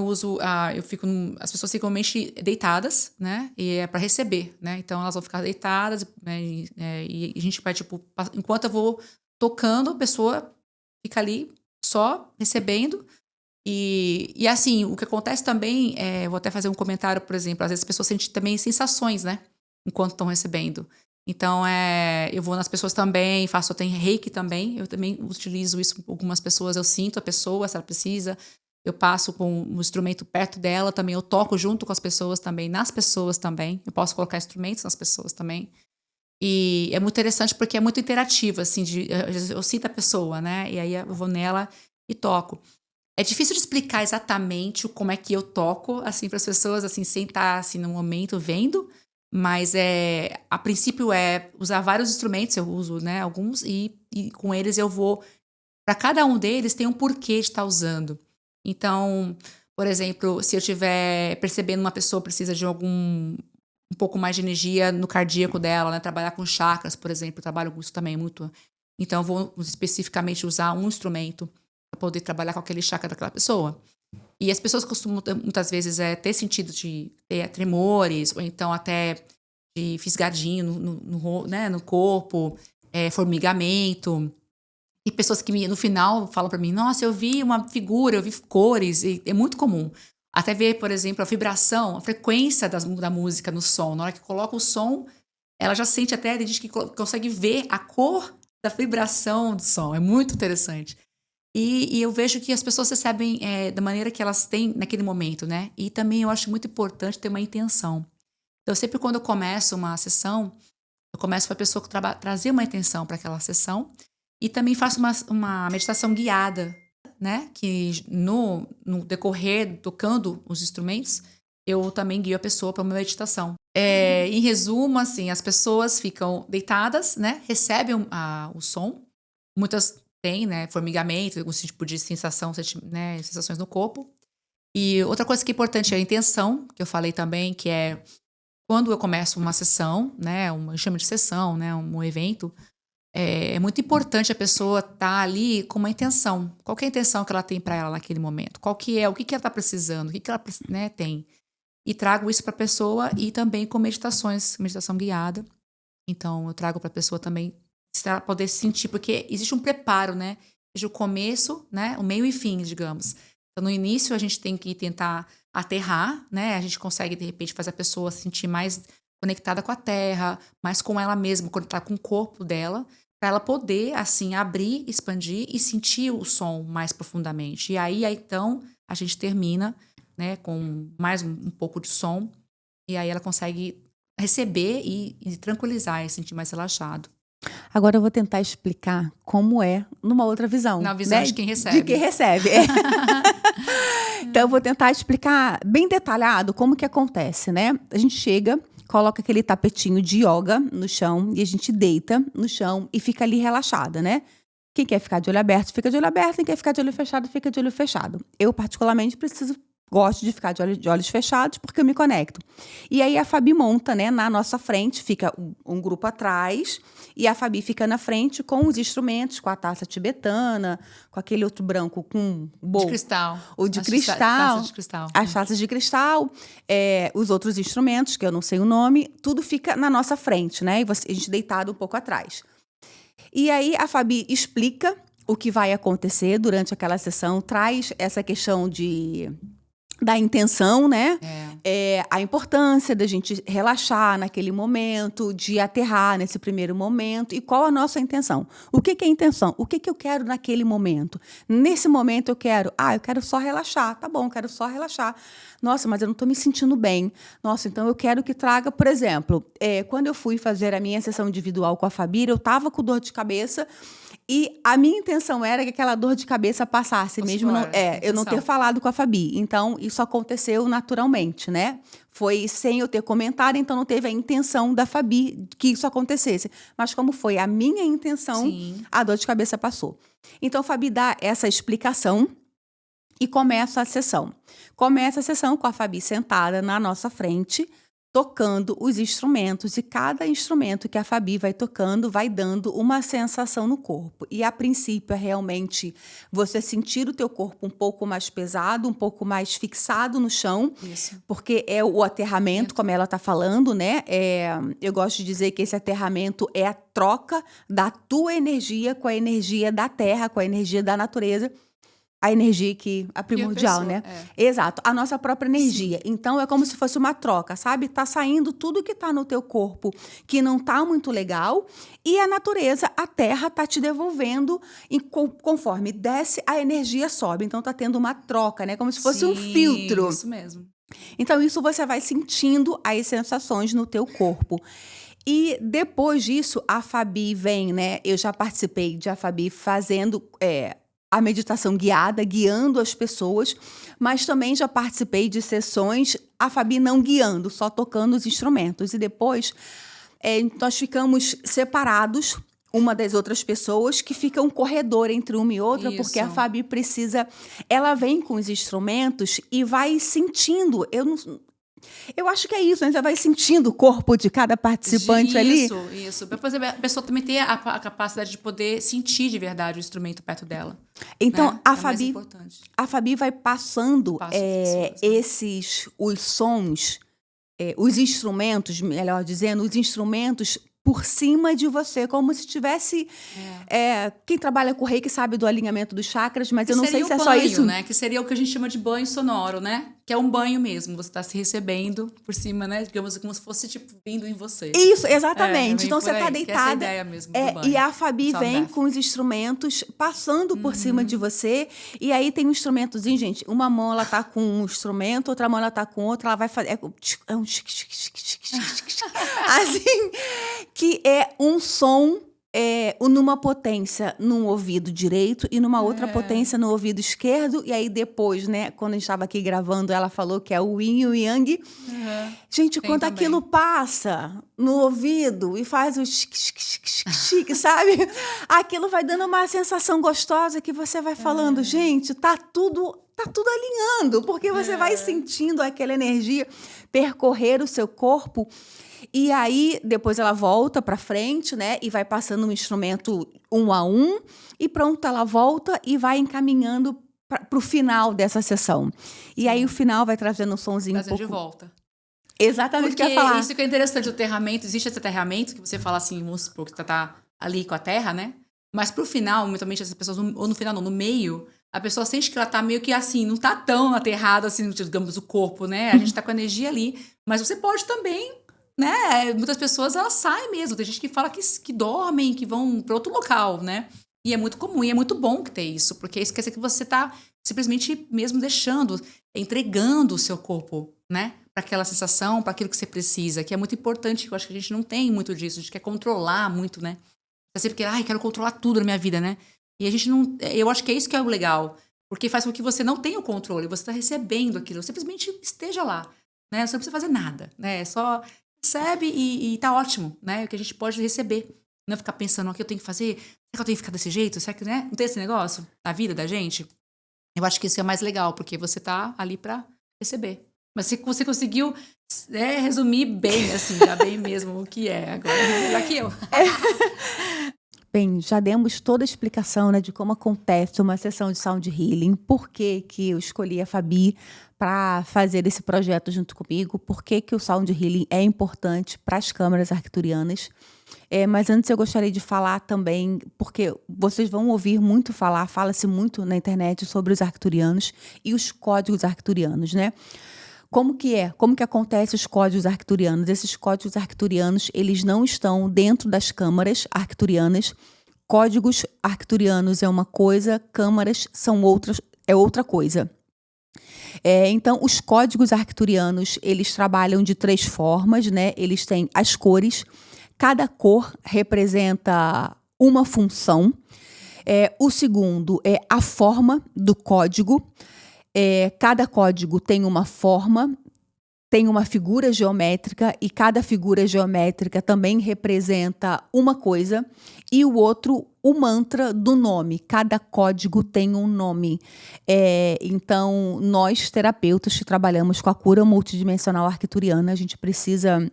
as pessoas ficam meio deitadas, né? E é para receber, né? Então elas vão ficar deitadas, né? E a gente vai, tipo, enquanto eu vou tocando, a pessoa fica ali só recebendo. E assim, o que acontece também, vou até fazer um comentário, por exemplo, às vezes as pessoas sentem também sensações, né? Enquanto estão recebendo. Então, eu vou nas pessoas também, tem reiki também, eu também utilizo isso com algumas pessoas, eu sinto a pessoa, se ela precisa, eu passo com um instrumento perto dela também, eu toco junto com as pessoas também, nas pessoas também, eu posso colocar instrumentos nas pessoas também. E é muito interessante porque é muito interativo, assim, eu sinto a pessoa, né? E aí eu vou nela e toco. É difícil de explicar exatamente como é que eu toco, assim, para as pessoas, assim, sem estar, assim, no momento vendo, mas a princípio é usar vários instrumentos, eu uso, né, alguns, e com eles eu vou, para cada um deles tem um porquê de estar usando. Então, por exemplo, se eu estiver percebendo uma pessoa precisa de um pouco mais de energia no cardíaco dela, né, trabalhar com chakras, por exemplo, eu trabalho com isso também muito, então eu vou especificamente usar um instrumento para poder trabalhar com aquele chakra daquela pessoa. E as pessoas costumam, muitas vezes, ter sentido de ter tremores, ou então até de fisgadinho né, no corpo, formigamento. E pessoas que no final falam para mim, nossa, eu vi uma figura, eu vi cores, e é muito comum. Até ver, por exemplo, a vibração, a frequência da música no som. Na hora que coloca o som, ela já sente até, tem gente que consegue ver a cor da vibração do som. É muito interessante. E eu vejo que as pessoas recebem da maneira que elas têm naquele momento, né? E também eu acho muito importante ter uma intenção. Então, sempre quando eu começo uma sessão, eu começo para a pessoa trazer uma intenção para aquela sessão e também faço uma meditação guiada, né? Que no decorrer, tocando os instrumentos, eu também guio a pessoa para uma meditação. Em resumo, assim, as pessoas ficam deitadas, né? Recebem o som. Muitas tem, né, formigamento, algum tipo de sensação, né, sensações no corpo. E outra coisa que é importante é a intenção, que eu falei também, que é quando eu começo uma sessão, né, chama de sessão, né, um evento, é muito importante a pessoa estar ali com uma intenção. Qual que é a intenção que ela tem para ela naquele momento? Qual que é, o que que ela está precisando, o que que ela, né, tem? E trago isso para a pessoa e também com meditação guiada. Então, eu trago para a pessoa também para poder sentir, porque existe um preparo, né? Existe o começo, né? O meio e fim, digamos. Então, no início, a gente tem que tentar aterrar, né? A gente consegue, de repente, fazer a pessoa se sentir mais conectada com a terra, mais com ela mesma, conectada com o corpo dela, para ela poder, assim, abrir, expandir e sentir o som mais profundamente. E aí então, a gente termina, né? Com mais um pouco de som. E aí ela consegue receber e tranquilizar e sentir mais relaxado. Agora eu vou tentar explicar como é numa outra visão. Na visão, né? de quem recebe. De quem recebe. Então eu vou tentar explicar bem detalhado como que acontece, né? A gente chega, coloca aquele tapetinho de yoga no chão e a gente deita no chão e fica ali relaxada, né? Quem quer ficar de olho aberto, fica de olho aberto. Quem quer ficar de olho fechado, fica de olho fechado. Eu, particularmente, gosto de ficar de olhos fechados porque eu me conecto. E aí a Fabi monta, né, na nossa frente, fica um grupo atrás e a Fabi fica na frente com os instrumentos, com a taça tibetana, com aquele outro branco com de cristal. O de cristal. Taça de cristal. As taças de cristal, os outros instrumentos, que eu não sei o nome, tudo fica na nossa frente, né? E a gente deitado um pouco atrás. E aí a Fabi explica o que vai acontecer durante aquela sessão, traz essa questão da intenção, né? A importância da gente relaxar naquele momento, de aterrar nesse primeiro momento. E qual a nossa intenção? O que é a intenção? O que eu quero naquele momento? Nesse momento eu quero só relaxar. Tá bom, eu quero só relaxar. Nossa, mas eu não estou me sentindo bem. Nossa, então eu quero que traga, por exemplo, quando eu fui fazer a minha sessão individual com a Fabi, eu estava com dor de cabeça. E a minha intenção era que aquela dor de cabeça passasse, mesmo eu não ter falado com a Fabi. Então, isso aconteceu naturalmente, né? Foi sem eu ter comentado, então não teve a intenção da Fabi que isso acontecesse. Mas como foi a minha intenção, a dor de cabeça passou. Então, a Fabi dá essa explicação E começa a sessão. Começa a sessão com a Fabi sentada na nossa frente, tocando os instrumentos, e cada instrumento que a Fabi vai tocando vai dando uma sensação no corpo. E a princípio é realmente você sentir o teu corpo um pouco mais pesado, um pouco mais fixado no chão, Isso. porque é o aterramento, como ela está falando, né? Eu gosto de dizer que esse aterramento é a troca da tua energia com a energia da terra, com a energia da natureza. A energia a primordial, pessoa, né? Exato, a nossa própria energia. Então, é como se fosse uma troca, sabe? Tá saindo tudo que tá no teu corpo que não tá muito legal, e a natureza, a terra, tá te devolvendo, e conforme desce, a energia sobe. Então, tá tendo uma troca, né? Como se fosse um filtro. Isso mesmo. Então, isso você vai sentindo as sensações no teu corpo. E depois disso, a Fabi vem, né? Eu já participei de a Fabi fazendo a meditação guiada, guiando as pessoas, mas também já participei de sessões, a Fabi não guiando, só tocando os instrumentos. E depois nós ficamos separados, uma das outras pessoas, que fica um corredor entre uma e outra, Isso. porque a Fabi precisa... Ela vem com os instrumentos e vai sentindo... Eu acho que é isso, né? Você vai sentindo o corpo de cada participante ali. Isso. Depois a pessoa também ter a capacidade de poder sentir de verdade o instrumento perto dela. Então, né? a Fabi vai passando os sons, os instrumentos, melhor dizendo, os instrumentos por cima de você, como se tivesse... quem trabalha com reiki sabe do alinhamento dos chakras, mas eu não sei se é só isso. Né? Que seria o que a gente chama de banho sonoro, né? Que é um banho mesmo. Você está se recebendo por cima, né? Digamos, como se fosse, tipo, vindo em você. Isso, exatamente. Então, você está deitada. deitada. Essa ideia mesmo do banho. E a Fabi vem com os instrumentos passando por cima de você. E aí tem um instrumentozinho, gente. Uma mão ela tá com um instrumento, outra mão ela tá com outro. Ela vai fazer... É um assim, que é um som... numa potência no ouvido direito e numa outra potência no ouvido esquerdo. E aí depois, né, quando a gente estava aqui gravando, ela falou que é o yin e o yang. Gente, quando aquilo passa no ouvido e faz o chique, sabe? Aquilo vai dando uma sensação gostosa que você vai falando, gente, tá tudo alinhando, porque você vai sentindo aquela energia percorrer o seu corpo. E aí, depois ela volta para frente, né? E vai passando um instrumento um a um. E pronto, ela volta e vai encaminhando para o final dessa sessão. E aí, o final vai trazendo um sonzinho de volta. Exatamente o que eu ia falar. Isso que é interessante, o aterramento. Existe esse aterramento que você fala assim, vamos supor que tá ali com a terra, né? Mas pro final, muitas essas pessoas, ou no final não, no meio... A pessoa sente que ela tá meio que assim, não tá tão aterrada assim, digamos, o corpo, né? A gente tá com a energia ali. Mas você pode também... né? Muitas pessoas, elas saem mesmo. Tem gente que fala que dormem, que vão para outro local, né? E é muito comum, e é muito bom que ter isso, porque isso quer dizer que você tá simplesmente mesmo deixando, entregando o seu corpo, né? Para aquela sensação, para aquilo que você precisa, que é muito importante, que eu acho que a gente não tem muito disso, a gente quer controlar muito, né? Tá sempre quero controlar tudo na minha vida, né? E a gente não... Eu acho que é isso que é o legal, porque faz com que você não tenha o controle, você tá recebendo aquilo, simplesmente esteja lá, né? Você não precisa fazer nada, né? É só... recebe e tá ótimo, né? O que a gente pode receber. Não ficar pensando, o que eu tenho que fazer? Será que eu tenho que ficar desse jeito? Será que, né? Não tem esse negócio na vida da gente? Eu acho que isso é mais legal, porque você tá ali pra receber. Mas você conseguiu resumir bem, assim, já bem mesmo o que é agora. Melhor que eu. Bem, já demos toda a explicação, né, de como acontece uma sessão de sound healing, por que eu escolhi a Fabi para fazer esse projeto junto comigo, por que o sound healing é importante para as câmaras arcturianas. Mas antes eu gostaria de falar também, porque vocês vão ouvir muito fala-se muito na internet sobre os arcturianos e os códigos arcturianos, né? Como que acontece os códigos arcturianos? Esses códigos arcturianos, eles não estão dentro das câmaras arcturianas. Códigos arcturianos é uma coisa, câmaras é outra coisa. Então, os códigos arcturianos, eles trabalham de 3 formas, né? Eles têm as cores. Cada cor representa uma função. O segundo é a forma do código. Cada código tem uma forma, tem uma figura geométrica e cada figura geométrica também representa uma coisa, e o outro, o mantra do nome. Cada código tem um nome. Então, nós, terapeutas que trabalhamos com a cura multidimensional arcturiana, a gente precisa,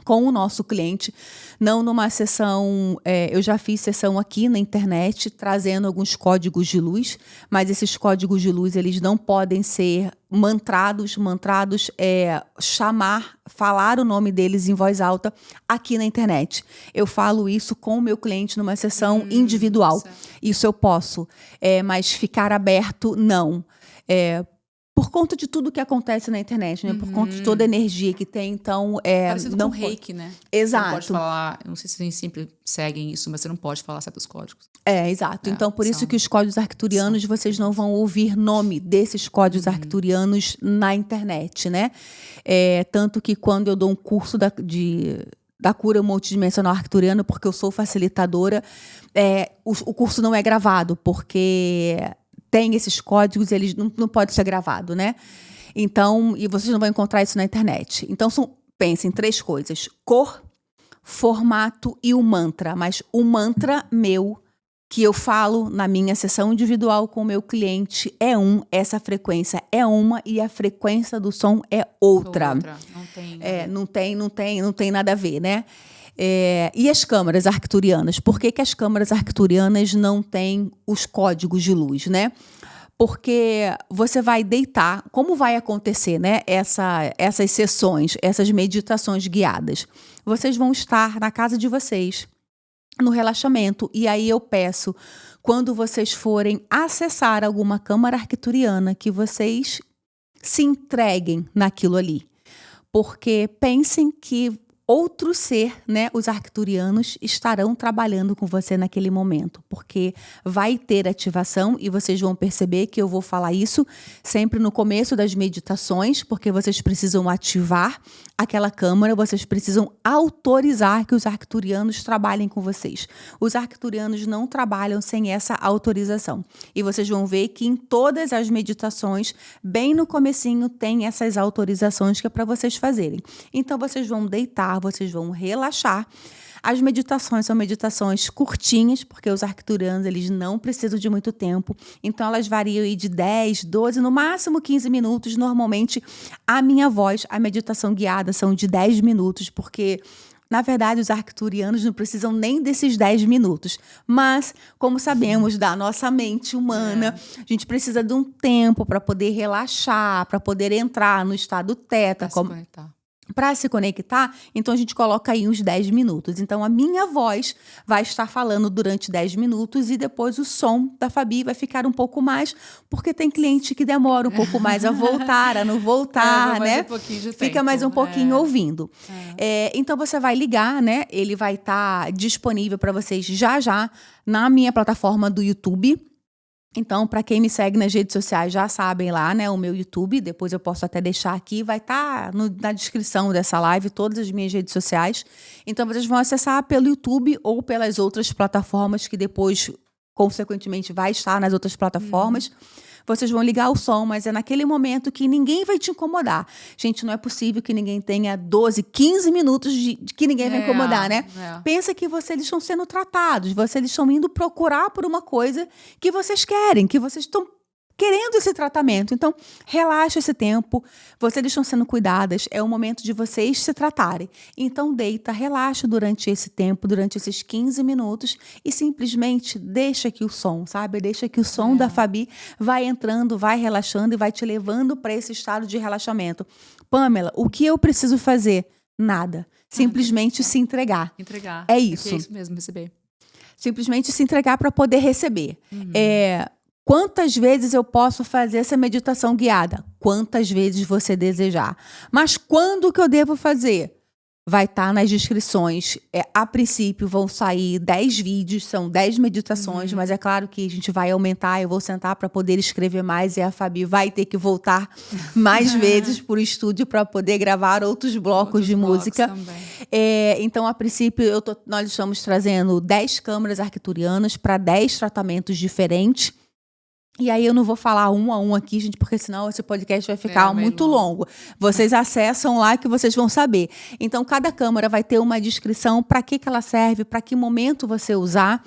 com o nosso cliente, não numa sessão, eu já fiz sessão aqui na internet, trazendo alguns códigos de luz, mas esses códigos de luz, eles não podem ser mantrados é falar o nome deles em voz alta aqui na internet. Eu falo isso com o meu cliente numa sessão individual. Certo. Isso eu posso, mas ficar aberto, não. Por conta de tudo que acontece na internet, né? Por conta de toda a energia que tem, então... Parecido não com reiki, né? Exato. Você não pode falar, eu não sei se vocês sempre seguem isso, mas você não pode falar certos códigos. Exato. Então, por isso que os códigos arcturianos, vocês não vão ouvir nome desses códigos arcturianos na internet, né? Tanto que quando eu dou um curso da cura multidimensional arcturiana, porque eu sou facilitadora, o curso não é gravado, porque tem esses códigos, eles não pode ser gravado, né? Então, e vocês não vão encontrar isso na internet. Então, pensem em 3 coisas: cor, formato e o mantra. Mas o mantra meu, que eu falo na minha sessão individual com o meu cliente, essa frequência é uma, e a frequência do som é outra. Não tem nada a ver, né? E as câmaras arcturianas? Por que as câmaras arcturianas não têm os códigos de luz, né? Porque você vai deitar, como vai acontecer, né? Essas sessões, essas meditações guiadas. Vocês vão estar na casa de vocês, no relaxamento, e aí eu peço, quando vocês forem acessar alguma câmara arcturiana, que vocês se entreguem naquilo ali. Porque pensem que outro ser, né, os arcturianos, estarão trabalhando com você naquele momento, porque vai ter ativação, e vocês vão perceber que eu vou falar isso sempre no começo das meditações, porque vocês precisam ativar aquela câmara, vocês precisam autorizar que os arcturianos trabalhem com vocês. Os arcturianos não trabalham sem essa autorização. E vocês vão ver que em todas as meditações, bem no comecinho, tem essas autorizações que é para vocês fazerem. Então, vocês vão deitar, vocês vão relaxar. As meditações são meditações curtinhas, porque os arcturianos, eles não precisam de muito tempo. Então, elas variam aí de 10, 12, no máximo 15 minutos. Normalmente, a minha voz, a meditação guiada, são de 10 minutos, porque, na verdade, os arcturianos não precisam nem desses 10 minutos. Mas, como sabemos da nossa mente humana, a gente precisa de um tempo para poder relaxar, para poder entrar no estado teta. Para se conectar, então a gente coloca aí uns 10 minutos. Então, a minha voz vai estar falando durante 10 minutos e depois o som da Fabi vai ficar um pouco mais, porque tem cliente que demora um pouco mais a voltar, a não voltar, né? Fica mais um pouquinho ouvindo. Então, você vai ligar, né? Ele vai estar disponível para vocês já na minha plataforma do YouTube. Então, para quem me segue nas redes sociais, já sabem lá, né, o meu YouTube. Depois eu posso até deixar aqui, vai estar na descrição dessa live, todas as minhas redes sociais. Então, vocês vão acessar pelo YouTube ou pelas outras plataformas, que depois, consequentemente, vai estar nas outras plataformas. Vocês vão ligar o som, mas é naquele momento que ninguém vai te incomodar. Gente, não é possível que ninguém tenha 12, 15 minutos de que ninguém vai incomodar, né? Pensa que eles estão sendo tratados, vocês estão indo procurar por uma coisa que vocês querem, que vocês estão querendo esse tratamento. Então, relaxa esse tempo, vocês estão sendo cuidadas, é o momento de vocês se tratarem. Então, deita, relaxa durante esse tempo, durante esses 15 minutos e simplesmente deixa que o som, sabe? Deixa que o som da Fabi vai entrando, vai relaxando e vai te levando para esse estado de relaxamento. Pamela, o que eu preciso fazer? Nada. Simplesmente se entregar. É isso. É isso mesmo, receber. Simplesmente se entregar para poder receber. Quantas vezes eu posso fazer essa meditação guiada? Quantas vezes você desejar. Mas quando que eu devo fazer? Vai estar nas descrições. A princípio vão sair 10 vídeos, são 10 meditações, mas é claro que a gente vai aumentar, eu vou sentar para poder escrever mais e a Fabi vai ter que voltar mais vezes para o estúdio para poder gravar outros blocos de música. Então, a princípio, nós estamos trazendo 10 câmaras arcturianas para 10 tratamentos diferentes. E aí eu não vou falar um a um aqui, gente, porque senão esse podcast vai ficar muito longo. Vocês acessam lá que vocês vão saber. Então, cada câmara vai ter uma descrição para que ela serve, para que momento você usar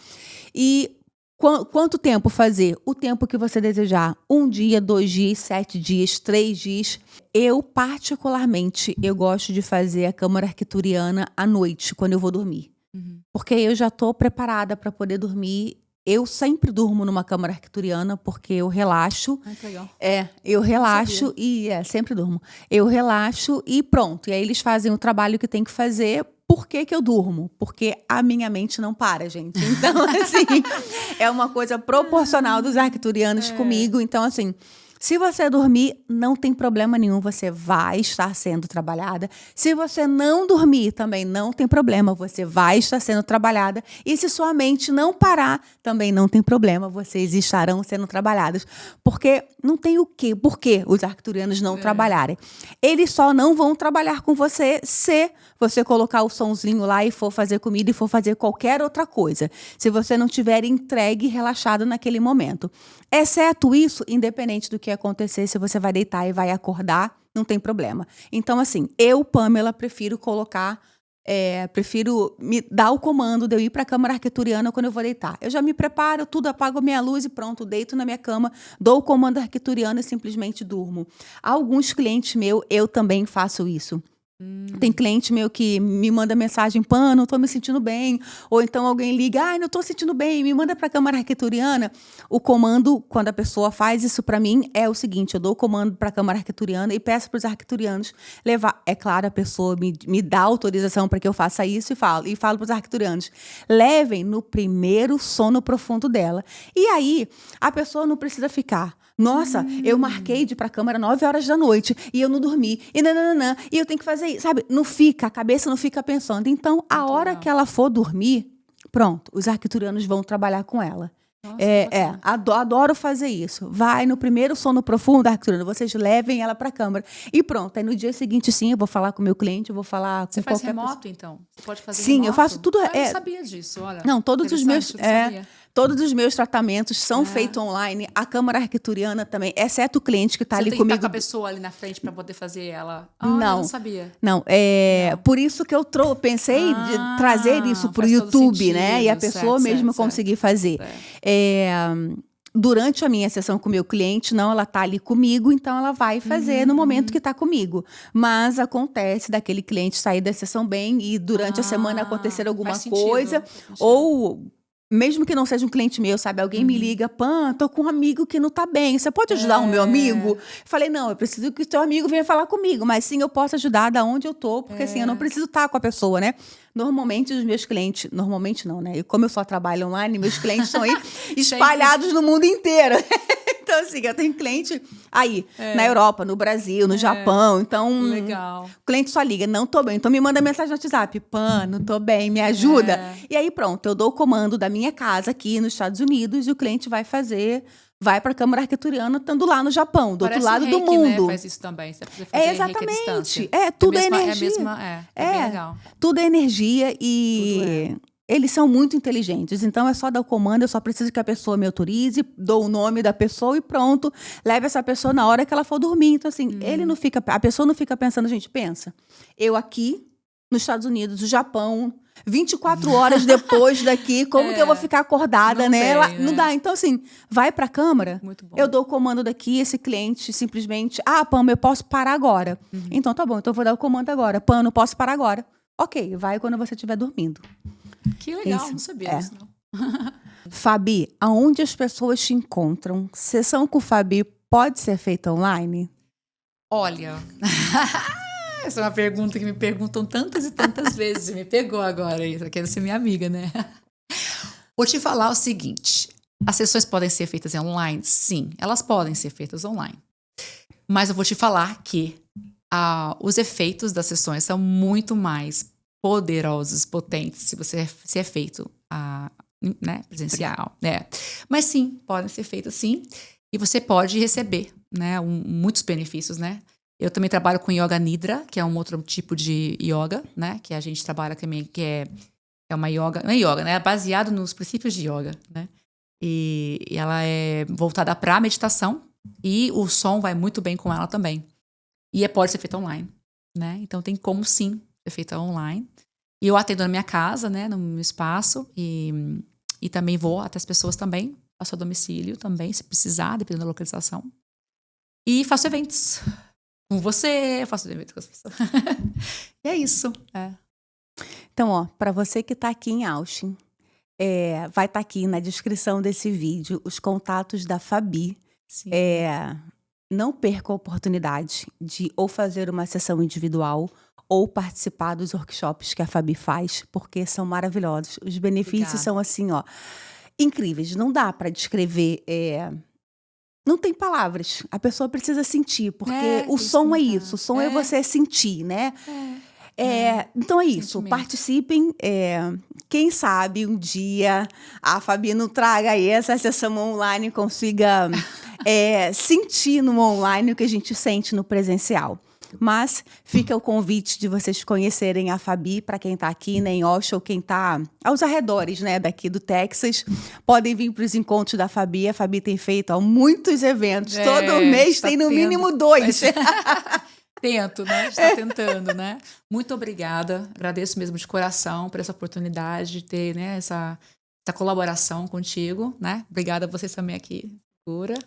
e quanto tempo fazer? O tempo que você desejar. 1 dia, 2 dias, 7 dias, 3 dias. Eu, particularmente, eu gosto de fazer a câmara arcturiana à noite, quando eu vou dormir. Porque eu já estou preparada para poder dormir. Eu sempre durmo numa câmara arcturiana porque eu relaxo. Que legal. Eu relaxo e sempre durmo. Eu relaxo e pronto. E aí eles fazem o trabalho que tem que fazer. Por que eu durmo? Porque a minha mente não para, gente. Então, assim, é uma coisa proporcional dos arcturianos comigo. Então, assim, se você dormir, não tem problema nenhum, você vai estar sendo trabalhada. Se você não dormir, também não tem problema, você vai estar sendo trabalhada. E se sua mente não parar, também não tem problema, vocês estarão sendo trabalhados. Porque não tem o quê? Por que os arcturianos não trabalharem? Eles só não vão trabalhar com você se você colocar o sonzinho lá e for fazer comida e for fazer qualquer outra coisa. Se você não tiver entregue e relaxado naquele momento. Exceto isso, independente do que acontecer, se você vai deitar e vai acordar, não tem problema. Então, assim, eu, Pamela, prefiro me dar o comando de eu ir para a câmara arcturiana quando eu vou deitar. Eu já me preparo, tudo, apago a minha luz e pronto, deito na minha cama, dou o comando arcturiano e simplesmente durmo. Alguns clientes meus, eu também faço isso. Tem cliente meu que me manda mensagem, Pã, não tô me sentindo bem. Ou então alguém liga, não tô sentindo bem, me manda pra câmara arcturiana. O comando, quando a pessoa faz isso pra mim, é o seguinte, eu dou o comando pra câmara arcturiana e peço pros arcturianos levar. É claro, a pessoa me dá autorização para que eu faça isso e falo pros arcturianos, levem no primeiro sono profundo dela. E aí, a pessoa não precisa ficar, nossa, eu marquei de ir pra câmara 9 horas da noite e eu não dormi, e eu tenho que fazer isso, sabe? Não fica, a cabeça não fica pensando. Então, a hora que ela for dormir, pronto, os arcturianos vão trabalhar com ela. Nossa, adoro fazer isso. Vai no primeiro sono profundo, arcturiano, vocês levem ela pra câmara. E pronto, aí no dia seguinte, sim, eu vou falar com o meu cliente, eu vou falar com qualquer pessoa. Você faz remoto, então? Você pode fazer remoto? Sim, eu faço tudo. Eu não sabia disso, olha. Não, todos os meus... Todos os meus tratamentos são feitos online. A câmara arcturiana também, exceto o cliente que está ali comigo. Você tem que estar com a pessoa ali na frente para poder fazer ela? Eu não sabia. Não, por isso que eu pensei de trazer isso para o YouTube, sentido, né? E a pessoa mesmo conseguir fazer. Durante a minha sessão com o meu cliente, não, ela está ali comigo, então ela vai fazer no momento que está comigo. Mas acontece daquele cliente sair da sessão bem e durante a semana acontecer alguma coisa, ou... Mesmo que não seja um cliente meu, sabe? Alguém me liga, Pã, tô com um amigo que não tá bem. Você pode ajudar o meu amigo? Falei, não, eu preciso que o teu amigo venha falar comigo. Mas sim, eu posso ajudar da onde eu tô, porque assim, eu não preciso estar com a pessoa, né? Normalmente, os meus clientes... Normalmente não, né? E como eu só trabalho online, meus clientes estão aí espalhados no mundo inteiro. Então, assim, eu tenho cliente aí, na Europa, no Brasil, no Japão. Então, legal. O cliente só liga, não tô bem. Então, me manda mensagem no WhatsApp, Pã, não tô bem, me ajuda. E aí, pronto, eu dou o comando da minha casa aqui nos Estados Unidos e o cliente vai para a câmara arcturiana, estando lá no Japão, do outro lado do mundo. Né? Faz isso também. Você precisa fazer exatamente. Tudo é energia. É bem legal. Tudo é energia e... Eles são muito inteligentes, então é só dar o comando, eu só preciso que a pessoa me autorize, dou o nome da pessoa e pronto, leve essa pessoa na hora que ela for dormir. Então, assim, a pessoa não fica pensando, gente, pensa, eu aqui nos Estados Unidos, no Japão, 24 horas depois daqui, como que eu vou ficar acordada, né? Não dá. Então, assim, vai pra câmara, eu dou o comando daqui, esse cliente simplesmente, Pam, eu posso parar agora. Então, tá bom, então eu vou dar o comando agora. Pam, não posso parar agora. Ok, vai quando você estiver dormindo. Que legal, não sabia disso, não. Fabi, aonde as pessoas te encontram? Sessão com Fabi pode ser feita online? Olha, essa é uma pergunta que me perguntam tantas e tantas vezes. Você me pegou agora, isso. Quero ser minha amiga, né? Vou te falar o seguinte, as sessões podem ser feitas online? Sim, elas podem ser feitas online. Mas eu vou te falar que os efeitos das sessões são muito mais poderosos, potentes, se é feito né, presencial. Mas sim, podem ser feitos sim. E você pode receber, né, muitos benefícios, né? Eu também trabalho com Yoga Nidra, que é um outro tipo de yoga, né? Que a gente trabalha também, que é uma yoga... Não é yoga, né? É baseado nos princípios de yoga, né? E ela é voltada para meditação e o som vai muito bem com ela também. E pode ser feita online, né? Então tem como sim ser feita online. E eu atendo na minha casa, né? No meu espaço. E também vou até as pessoas também. Faço a domicílio também, se precisar, dependendo da localização. E faço eventos com você, faço eventos com as pessoas. E é isso. Então, ó, para você que está aqui em Austin, vai estar aqui na descrição desse vídeo os contatos da Fabi. Sim. Não perca a oportunidade de ou fazer uma sessão individual ou participar dos workshops que a Fabi faz, porque são maravilhosos. Os benefícios Obrigada. são assim, ó, incríveis. Não dá para descrever. Não tem palavras. A pessoa precisa sentir, porque o som é isso. O som é você sentir, né? Então é isso. Sentimento. Participem. Quem sabe um dia a Fabi não traga aí essa sessão online e consiga sentir no online o que a gente sente no presencial. Mas fica o convite de vocês conhecerem a Fabi, para quem está aqui, né, em Austin, ou quem está aos arredores, né, daqui do Texas. Podem vir para os encontros da Fabi. A Fabi tem feito muitos eventos. Todo mês tem no mínimo 2. Tento, né? Está tentando, né? Muito obrigada. Agradeço mesmo de coração por essa oportunidade de ter, né, essa colaboração contigo, né? Obrigada a vocês também aqui, Cura.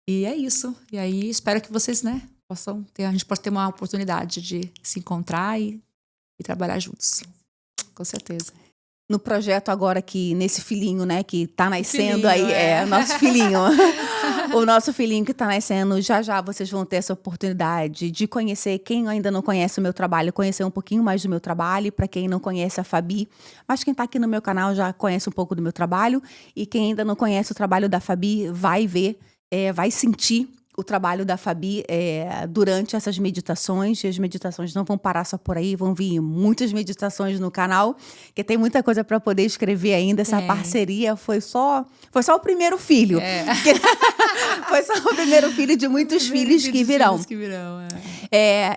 E é isso. E aí, espero que vocês, né, a gente possa ter uma oportunidade de se encontrar e trabalhar juntos. Com certeza. No projeto agora que, nesse filhinho, né, que tá nascendo Filhinho, aí, nosso filhinho. O nosso filhinho que tá nascendo, já vocês vão ter essa oportunidade de conhecer, quem ainda não conhece o meu trabalho, conhecer um pouquinho mais do meu trabalho, para quem não conhece a Fabi. Mas quem tá aqui no meu canal já conhece um pouco do meu trabalho, e quem ainda não conhece o trabalho da Fabi vai ver, vai sentir o trabalho da Fabi durante essas meditações. E as meditações não vão parar só por aí, vão vir muitas meditações no canal, que tem muita coisa para poder escrever ainda. Essa parceria foi só o primeiro filho. Foi só o primeiro filho de muitos filhos que virão.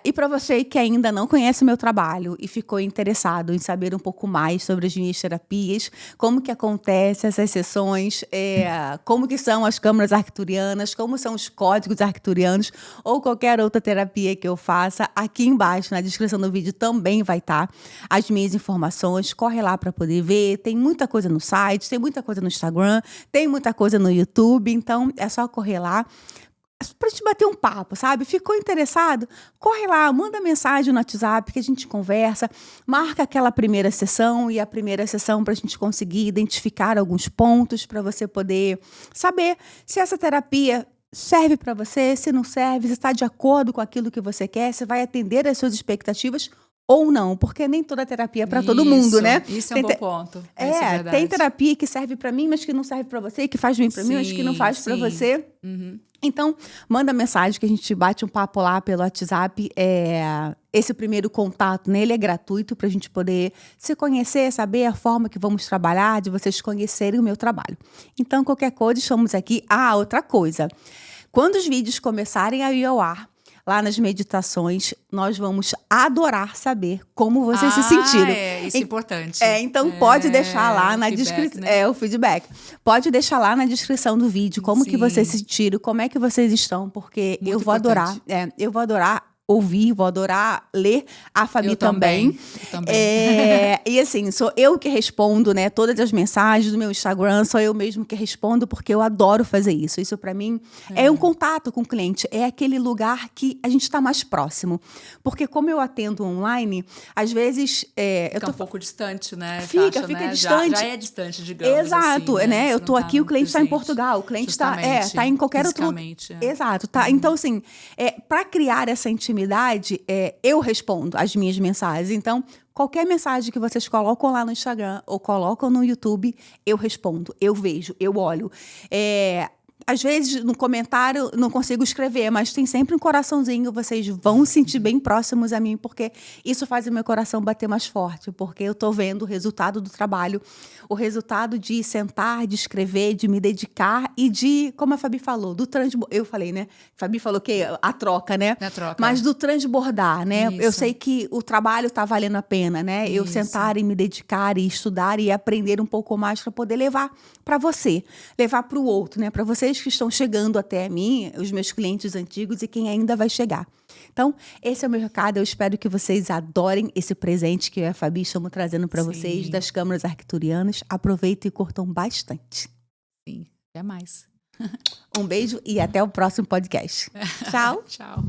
E para você que ainda não conhece o meu trabalho e ficou interessado em saber um pouco mais sobre as minhas terapias, como que acontecem essas sessões, como que são as câmaras arcturianas, como são os códigos arcturianos, ou qualquer outra terapia que eu faça, aqui embaixo na descrição do vídeo também vai estar as minhas informações. Corre lá para poder ver. Tem muita coisa no site, tem muita coisa no Instagram, tem muita coisa no YouTube, então é só correr lá pra gente bater um papo, sabe? Ficou interessado? Corre lá, manda mensagem no WhatsApp que a gente conversa, marca aquela primeira sessão, e a primeira sessão pra gente conseguir identificar alguns pontos para você poder saber se essa terapia serve para você, se não serve, se está de acordo com aquilo que você quer, se vai atender às suas expectativas ou não, porque nem toda terapia é para todo mundo, né? Isso é um bom ponto. Tem terapia que serve para mim, mas que não serve para você, que faz bem para mim, mas que não faz para você. Então, manda mensagem que a gente bate um papo lá pelo WhatsApp. Esse primeiro contato, né, ele é gratuito para a gente poder se conhecer, saber a forma que vamos trabalhar, de vocês conhecerem o meu trabalho. Então, qualquer coisa, estamos aqui. Outra coisa. Quando os vídeos começarem a ir ao ar, lá nas meditações, nós vamos adorar saber como vocês se sentiram. Isso é importante. Então pode deixar lá na descrição, né? O feedback. Pode deixar lá na descrição do vídeo como que vocês se sentiram, como é que vocês estão, porque muito eu vou adorar. Eu vou adorar ouvir, vou adorar ler a Fabi também. E assim, sou eu que respondo, né, todas as mensagens do meu Instagram, sou eu mesmo que respondo, porque eu adoro fazer isso. Isso para mim é um contato com o cliente, é aquele lugar que a gente está mais próximo. Porque como eu atendo online, às vezes... Fica um pouco distante, né? Fica distante. Já é distante, digamos. Exato, assim, né? Eu tô aqui, o cliente está em Portugal, o cliente está em qualquer outro lugar. Exato, tá. Então, assim, para criar essa intimidade, eu respondo as minhas mensagens. Então, qualquer mensagem que vocês colocam lá no Instagram ou colocam no YouTube, eu respondo, eu vejo, eu olho. Às vezes, no comentário, não consigo escrever, mas tem sempre um coraçãozinho. Vocês vão sentir bem próximos a mim, porque isso faz o meu coração bater mais forte. Porque eu tô vendo o resultado do trabalho, o resultado de sentar, de escrever, de me dedicar e de, como a Fabi falou, do transbordar. Eu falei, né? Fabi falou que a troca, né? Na troca. Mas do transbordar, né? Isso. Eu sei que o trabalho tá valendo a pena, né? Eu Isso. sentar e me dedicar e estudar e aprender um pouco mais para poder levar para você, levar para o outro, né? Para vocês que estão chegando até mim, os meus clientes antigos e quem ainda vai chegar. Então, esse é o meu recado. Eu espero que vocês adorem esse presente que eu e a Fabi estamos trazendo para vocês das câmaras arcturianas. Aproveitem e curtam bastante. Sim, até mais. Um beijo e até o próximo podcast. Tchau. Tchau.